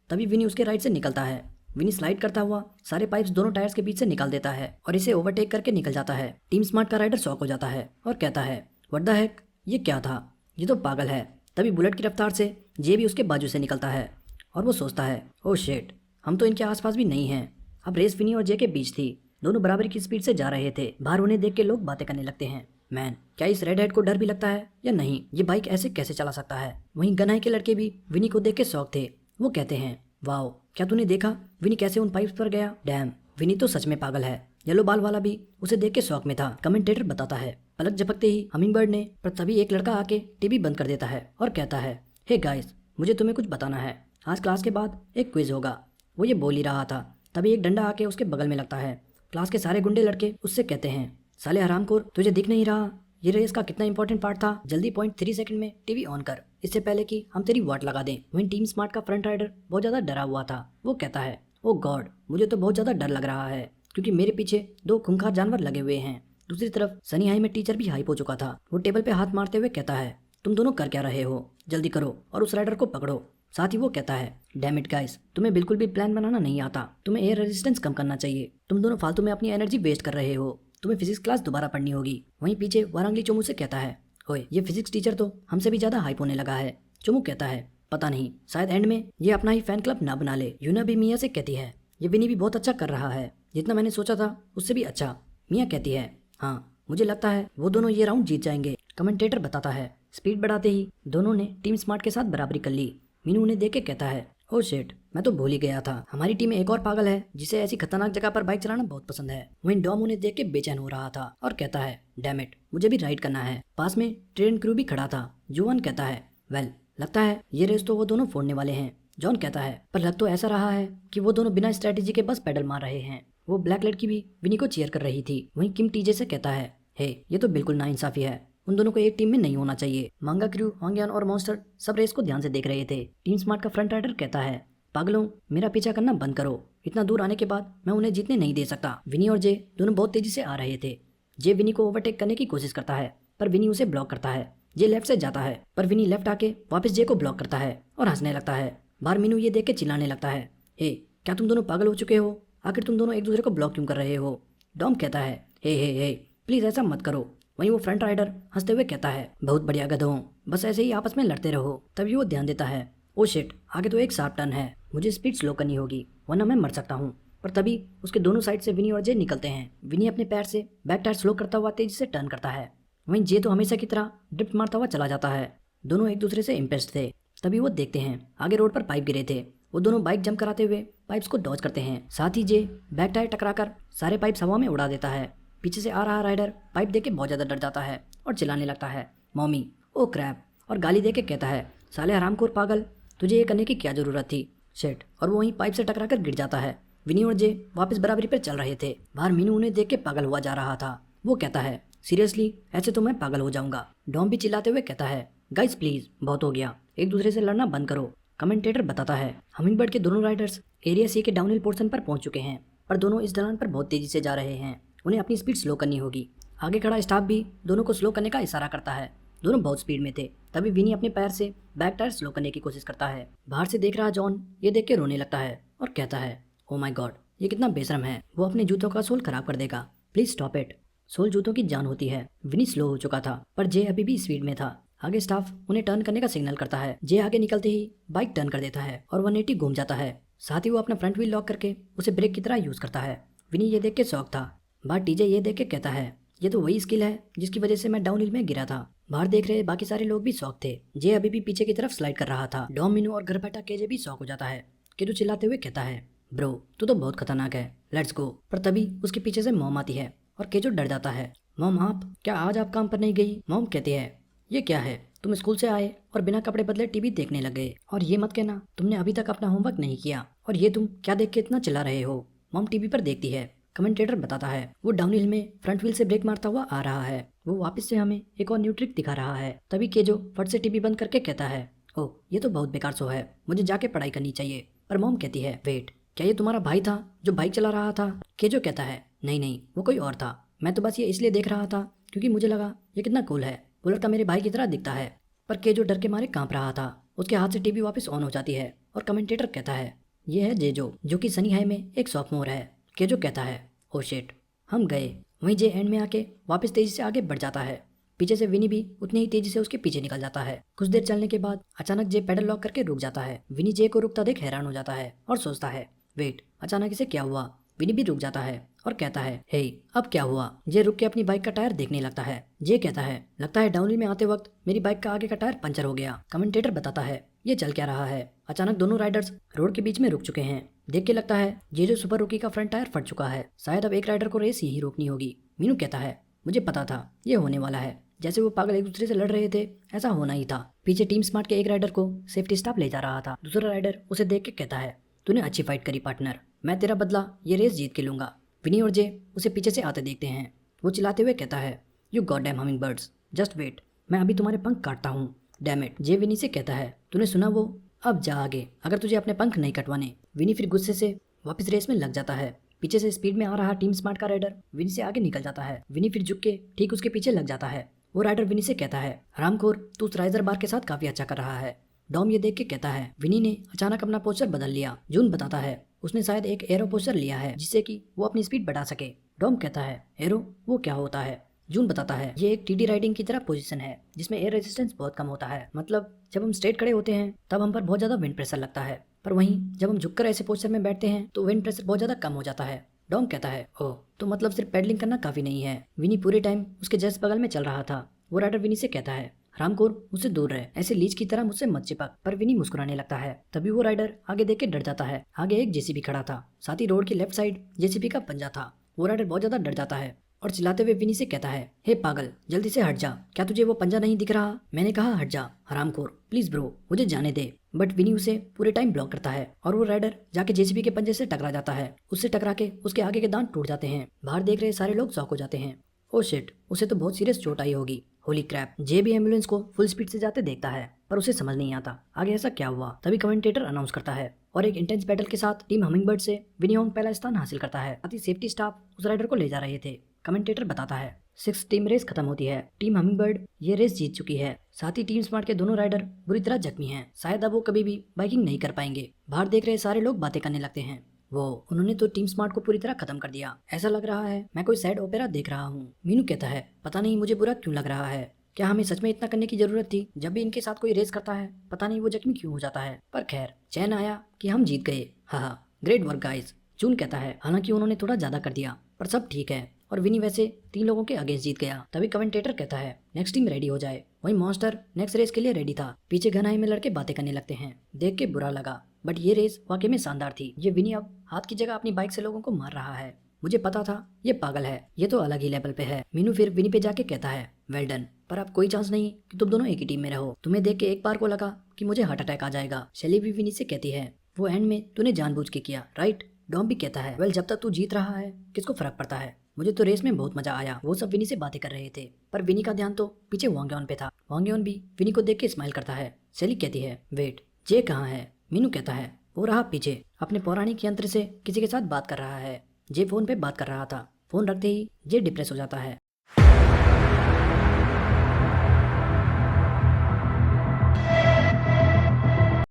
Speaker 1: तभी विनी उसके राइट से निकलता है। विनी स्लाइड करता हुआ सारे पाइप्स दोनों टायर्स के बीच से निकाल देता है और इसे ओवरटेक करके निकल जाता है। टीम स्मार्ट का राइडर शॉक हो जाता है और कहता है, व्हाट द हेक, ये क्या था? ये तो पागल है। तभी बुलेट की रफ्तार से जे भी उसके बाजू से निकलता है और वो सोचता है, ओह शिट, हम तो इनके आसपास भी नहीं हैं। अब रेस विनी और जे के बीच थी। दोनों बराबर की स्पीड से जा रहे थे। बाहर उन्हें देख के लोग बातें करने लगते हैं, मैन, क्या इस रेड हेड को डर भी लगता है या नहीं? ये बाइक ऐसे कैसे चला सकता है? वहीं गनाई के लड़के भी विनी को देख के शौक थे। वो कहते हैं, वाओ, क्या तूने देखा विनी कैसे उन पाइप्स पर गया? डैम, विनी तो सच में पागल है। येलो बाल वाला भी उसे देख के शौक में था। कमेंटेटर बताता है, पलक झपकते ही हमिंगबर्ड ने, पर तभी एक लड़का आके टीवी बंद कर देता है और कहता है, हे गाइस, मुझे तुम्हें कुछ बताना है। आज क्लास के बाद एक क्विज होगा। वो ये बोल ही रहा था, तभी एक डंडा आके उसके बगल में लगता है। क्लास के सारे गुंडे लड़के उससे कहते हैं, साले हरामखोर, तुझे दिख नहीं रहा ये रेस का कितना इंपॉर्टेंट पार्ट था? जल्दी 0.3 सेकंड में टीवी ऑन कर। इससे पहले कि हम तेरी वाट लगा दें। वहीं टीम स्मार्ट का फ्रंट राइडर बहुत ज़्यादा डरा हुआ था। वो कहता है, ओ गॉड, मुझे तो बहुत ज़्यादा डर लग रहा है क्योंकि मेरे पीछे 2 खूंखार जानवर लगे हुए हैं। दूसरी तरफ सनी हाई में टीचर भी हाइप हो चुका था। वो टेबल पे हाथ मारते हुए कहता है, तुम दोनों कर क्या रहे हो? जल्दी करो और उस राइडर को पकड़ो। साथ ही वो कहता है, डैम इट गाइस, तुम्हें बिल्कुल भी प्लान बनाना नहीं आता। तुम्हें एयर रेजिस्टेंस कम करना चाहिए। तुम दोनों फालतू में अपनी एनर्जी वेस्ट कर रहे हो। तुम्हें फिजिक्स क्लास दोबारा पढ़नी होगी। वहीं पीछे वारंगली चोमू से कहता है, ओए ये फिजिक्स टीचर तो हमसे भी ज्यादा हाइप होने लगा है। चोमू कहता है, पता नहीं, शायद एंड में ये अपना ही फैन क्लब ना बना ले। यूना भी मिया से कहती है, ये विनी भी बहुत अच्छा कर रहा है, जितना मैंने सोचा था उससे भी अच्छा। मिया कहती है, हाँ मुझे लगता है वो दोनों ये राउंड जीत जाएंगे। कमेंटेटर बताता है, स्पीड बढ़ाते ही दोनों ने टीम स्मार्ट के साथ बराबरी कर ली। मीनू उन्हें देख के कहता है, ओ शिट, मैं तो भूल ही गया था, हमारी टीम में एक और पागल है जिसे ऐसी खतरनाक जगह पर बाइक चलाना बहुत पसंद है। वहीं डॉम उन्हें देख के बेचैन हो रहा था और कहता है, डैम इट, मुझे भी राइड करना है। पास में ट्रेन क्रू भी खड़ा था। जोवन कहता है, वेल लगता है ये रेस तो वो दोनों फोड़ने वाले हैं। जॉन कहता है, पर लग तो ऐसा रहा है कि वो दोनों बिना स्ट्रेटेजी के बस पेडल मार रहे हैं। वो ब्लैक लड़की भी विनी को चीयर कर रही थी। वहीं किम टीजे से कहता है, हे ये तो बिल्कुल नाइंसाफी है, उन दोनों को एक टीम में नहीं होना चाहिए। मांगा क्रू, होंगयान और मॉन्स्टर सब रेस को ध्यान से देख रहे थे। टीम स्मार्ट का फ्रंट राइडर कहता है, पागलों, मेरा पीछा करना बंद करो। इतना दूर आने के बाद मैं उन्हें जीतने नहीं दे सकता। विनी और जे दोनों बहुत तेजी से आ रहे थे। जे विनी को ओवरटेक करने की कोशिश करता है पर विनी उसे ब्लॉक करता है। जे लेफ्ट से जाता है पर विनी लेफ्ट आके वापस जे को ब्लॉक करता है और हंसने लगता है। बाहर मीनू ये देख के चिल्लाने लगता है, हे क्या तुम दोनों पागल हो चुके हो? आखिर तुम दोनों एक दूसरे को ब्लॉक क्यों कर रहे हो? डॉम कहता है, हे प्लीज ऐसा मत करो। वहीं वो फ्रंट राइडर हंसते हुए कहता है, बहुत बढ़िया गधों, बस ऐसे ही आपस में लड़ते रहो। तभी वो ध्यान देता है, ओ शिट, आगे तो एक शार्प टर्न है, मुझे स्पीड स्लो करनी होगी वरना मैं मर सकता हूँ। पर तभी उसके दोनों साइड से विनी और जे निकलते हैं। विनी अपने पैर से बैक टायर स्लो करता हुआ तेजी से टर्न करता है। वहीं जे तो हमेशा की तरह ड्रिफ्ट मारता हुआ चला जाता है। दोनों एक दूसरे से इम्प्रेस्ड थे। तभी वो देखते हैं आगे रोड पर पाइप गिरे थे। वो दोनों बाइक जंप कराते हुए पाइप्स को डॉज करते हैं। साथ ही जे बैक टायर टकराकर सारे पाइप हवा में उड़ा देता है। पीछे से आ रहा राइडर पाइप देख के बहुत ज़्यादा डर जाता है और चिल्लाने लगता है, मॉमी, ओ क्रैप, और गाली दे के कहता है, साले हरामखोर पागल, तुझे ये करने की क्या ज़रूरत थी, शेट। और वो वहीं पाइप से टकराकर गिर जाता है। विनी और जे वापस बराबरी पर चल रहे थे। बाहर मीनू उन्हें देख के पागल हुआ जा रहा था। वो कहता है, सीरियसली ऐसे तो मैं पागल हो जाऊंगा। डॉम भी चिल्लाते हुए कहता है, गाइस प्लीज, बहुत हो गया, एक दूसरे से लड़ना बंद करो। कमेंटेटर बताता है, हमिंगबर्ड के दोनों राइडर्स एरिया सी के डाउनहिल पोर्शन पर पहुंच चुके हैं, पर दोनों इस ढलान पर बहुत तेजी से जा रहे हैं। उन्हें अपनी स्पीड स्लो करनी होगी। आगे खड़ा स्टाफ भी दोनों को स्लो करने का इशारा करता है। दोनों बहुत स्पीड में थे। तभी विनी अपने पैर से बैक टायर स्लो करने की कोशिश करता है। बाहर से देख रहा जॉन ये देख के रोने लगता है और कहता है, ओ माय गॉड, ये कितना बेशरम है, वो अपने जूतों का सोल खराब कर देगा, प्लीज स्टॉप इट। सोल जूतों की जान होती है। विनी स्लो हो चुका था पर जे अभी भी स्पीड में था। आगे स्टाफ उन्हें टर्न करने का सिग्नल करता है। जे आगे निकलते ही बाइक टर्न कर देता है और 180 घूम जाता है। साथ ही वो अपना फ्रंट व्हील लॉक करके उसे ब्रेक की तरह यूज करता है। विनी ये देख के शौक था। बाहर टीजे ये देख के कहता है, ये तो वही स्किल है जिसकी वजह से मैं डाउनहिल में गिरा था। बाहर देख रहे बाकी सारे लोग भी शौक थे। जे अभी भी पीछे की तरफ स्लाइड कर रहा था। डॉम, मीनू और घर बैठा केजे भी शौक हो जाता है। केजू चिल्लाते हुए कहता है, ब्रो तू तो बहुत खतरनाक है, लेट्स गो। पर तभी उसके पीछे से मॉम आती है और केजो डर जाता है। मॉम, आप क्या आज आप काम पर नहीं गई? मॉम कहती है, ये क्या है, तुम स्कूल से आए और बिना कपड़े बदले टीवी देखने लग गए, और ये मत कहना तुमने अभी तक अपना होमवर्क नहीं किया, और ये तुम क्या देख के इतना चिल्ला रहे हो? मॉम टीवी पर देखती है। कमेंटेटर बताता है, वो डाउनहिल में फ्रंट व्हील से ब्रेक मारता हुआ आ रहा है। वो वापस से हमें एक और न्यू ट्रिक दिखा रहा है। तभी केजो फट से टीवी बंद करके कहता है, ओह ये तो बहुत बेकार शो है, मुझे जाके पढ़ाई करनी चाहिए। पर मॉम कहती है, वेट, क्या ये तुम्हारा भाई था जो बाइक चला रहा था? केजो कहता है, नहीं, वो कोई और था, मैं तो बस ये इसलिए देख रहा था क्योंकि मुझे लगा ये कितना कूल है, वो लड़का मेरे भाई की तरह दिखता है। पर केजो डर के मारे कांप रहा था। उसके हाथ से टीवी वापस ऑन हो जाती है और कमेंटेटर कहता है, ये है जेजो, जो कि सनी हाई में एक सॉफ्टमोर है। केजो कहता है, ओ शिट, हम गए। वहीं जे एंड में आके वापस तेजी से आगे बढ़ जाता है। पीछे से विनी भी उतनी ही तेजी से उसके पीछे निकल जाता है। कुछ देर चलने के बाद अचानक जे पैडल लॉक करके रुक जाता है। विनी जे को रुकता देख हैरान हो जाता है और सोचता है, वेट, अचानक इसे क्या हुआ? विनी भी रुक जाता है और कहता है, हे अब क्या हुआ? जे रुक के अपनी बाइक का टायर देखने लगता है। जे कहता है, लगता है डाउनहिल में आते वक्त मेरी बाइक का आगे का टायर पंचर हो गया। कमेंटेटर बताता है, ये चल क्या रहा है? अचानक दोनों राइडर्स रोड के बीच में रुक चुके हैं। देख के लगता है जे जो सुपर रुकी का फ्रंट टायर फट चुका है। शायद अब एक राइडर को रेस यही रोकनी होगी। मीनू कहता है, मुझे पता था ये होने वाला है, जैसे वो पागल एक दूसरे से लड़ रहे थे ऐसा होना ही था। पीछे टीम स्मार्ट के एक राइडर को सेफ्टी स्टाफ ले जा रहा था। दूसरा राइडर उसे देख के कहता है, तूने अच्छी फाइट करी पार्टनर, मैं तेरा बदला ये रेस जीत के लूंगा। विनी और जे उसे पीछे से आते देखते हैं। वो चिल्लाते हुए कहता है, you goddamn hummingbirds, just wait, मैं अभी तुम्हारे पंख काटता हूँ। डैम इट, जे विनी से कहता है। तूने सुना वो? अब जा आगे, अगर तुझे अपने पंख नहीं कटवाने। विनी फिर गुस्से से वापस रेस में लग जाता है। पीछे से स्पीड में आ रहा टीम स्मार्ट का राइडर विनी से आगे निकल जाता है। विनी फिर झुक के ठीक उसके पीछे लग जाता है। वो राइडर विनी से कहता है, हरामखोर, तू उस राइजर बार के साथ काफी अच्छा कर रहा है। डॉम ये देख के कहता है, विनी ने अचानक अपना पोस्टर बदल लिया। जून बताता है उसने शायद एक एरो पोस्टर लिया है जिससे कि वो अपनी स्पीड बढ़ा सके। डॉम कहता है, एरो वो क्या होता है? जून बताता है, ये एक टीडी राइडिंग की तरह पोजीशन है जिसमें एयर रेजिस्टेंस बहुत कम होता है। मतलब जब हम स्ट्रेट खड़े होते हैं तब हम पर बहुत ज्यादा विंड प्रेशर लगता है, पर वहीं जब हम झुककर ऐसे पोस्टर में बैठते हैं तो विंड प्रेशर बहुत ज्यादा कम हो जाता है। डॉम कहता है, ओह, तो मतलब सिर्फ पैडलिंग करना काफी नहीं है। विनी पूरे टाइम उसके जस्ट बगल में चल रहा था। वो राइडर विनी से कहता है, रामकोर, मुझसे दूर रहे, ऐसे लीच की तरह मुझसे मत चिपक। पर विनी मुस्कुराने लगता है। तभी वो राइडर आगे देख के डर जाता है। आगे एक जेसीबी खड़ा था, साथ ही रोड की लेफ्ट साइड जेसीबी का पंजा था। वो राइडर बहुत ज्यादा डर जाता है और चिल्लाते हुए विनी से कहता है, हे पागल, जल्दी से हट जा, क्या तुझे वो पंजा नहीं दिख रहा? मैंने कहा हट जा हरामखोर, प्लीज ब्रो, मुझे जाने दे। बट विनी उसे पूरे टाइम ब्लॉक करता है और वो राइडर जाके जेसीबी के पंजे से टकरा जाता है। उससे टकरा के उसके आगे के दांत टूट जाते हैं। बाहर देख रहे सारे लोग शॉक हो जाते हैं। ओ शिट, उसे तो बहुत सीरियस चोट आई होगी। होली क्रैप। जे भी एम्बुलेंस को फुल स्पीड से जाते देखता है पर उसे समझ नहीं आता आगे ऐसा क्या हुआ। तभी कमेंटेटर अनाउंस करता है और एक इंटेंस बैटल के साथ टीम हमिंगबर्ड से विनी होंग पहला स्थान हासिल करता है। साथ ही सेफ्टी स्टाफ उस राइडर को ले जा रहे थे। कमेंटेटर बताता है, 6 टीम रेस खत्म होती है। टीम हमिंगबर्ड ये रेस जीत चुकी है। साथ ही टीम स्मार्ट के दोनों राइडर बुरी तरह जख्मी हैं। शायद अब वो कभी भी बाइकिंग नहीं कर पाएंगे। बाहर देख रहे सारे लोग बातें करने लगते हैं। वो उन्होंने तो टीम स्मार्ट को पूरी तरह खत्म कर दिया। ऐसा लग रहा है मैं कोई सैड ओपेरा देख रहा हूँ। मीनू कहता है, पता नहीं मुझे बुरा क्यों लग रहा है। क्या हमें सच में इतना करने की जरूरत थी? जब भी इनके साथ कोई रेस करता है पता नहीं वो जख्मी क्यों हो जाता है। पर खैर, चैन आया कि हम जीत गए। हाँ, ग्रेट वर्क गाइस। जून कहता है, हालांकि उन्होंने थोड़ा ज्यादा कर दिया पर सब ठीक है। और विनी वैसे 3 लोगों के अगेंस्ट जीत गया। तभी कमेंटेटर कहता है, नेक्स्ट टीम रेडी हो जाए। वही मॉन्स्टर नेक्स्ट रेस के लिए रेडी था। पीछे घनाई में लड़के बातें करने लगते हैं। देख के बुरा लगा, बट ये रेस वाकई में शानदार थी। ये विनी अब हाथ की जगह अपनी बाइक से लोगों को मार रहा है। मुझे पता था ये पागल है, ये तो अलग ही लेवल पे है। मीनू फिर विनी पे जाके कहता है, वेल डन, पर अब कोई चांस नहीं कि तुम दोनों एक ही टीम में रहो। तुम्हें देख के एक बार को लगा कि मुझे हार्ट अटैक आ जाएगा। शैली भी विनी से कहती है, वो एंड में तूने जानबूझ के किया, राइट? डॉम भी कहता है, वेल, जब तक तू जीत रहा है किसको फर्क पड़ता है। मुझे तो रेस में बहुत मजा आया। वो सब विनी से बातें कर रहे थे पर विनी का ध्यान तो पीछे वांगयोन पे था। वांगयोन भी विनी को देख के स्माइल करता है। शैली कहती है, वेट, जे कहाँ है? मीनू कहता है, वो रहा पीछे, अपने पौराणिक यंत्र से किसी के साथ बात कर रहा है। जे फोन पे बात कर रहा था। फोन रखते ही जे डिप्रेस हो जाता है।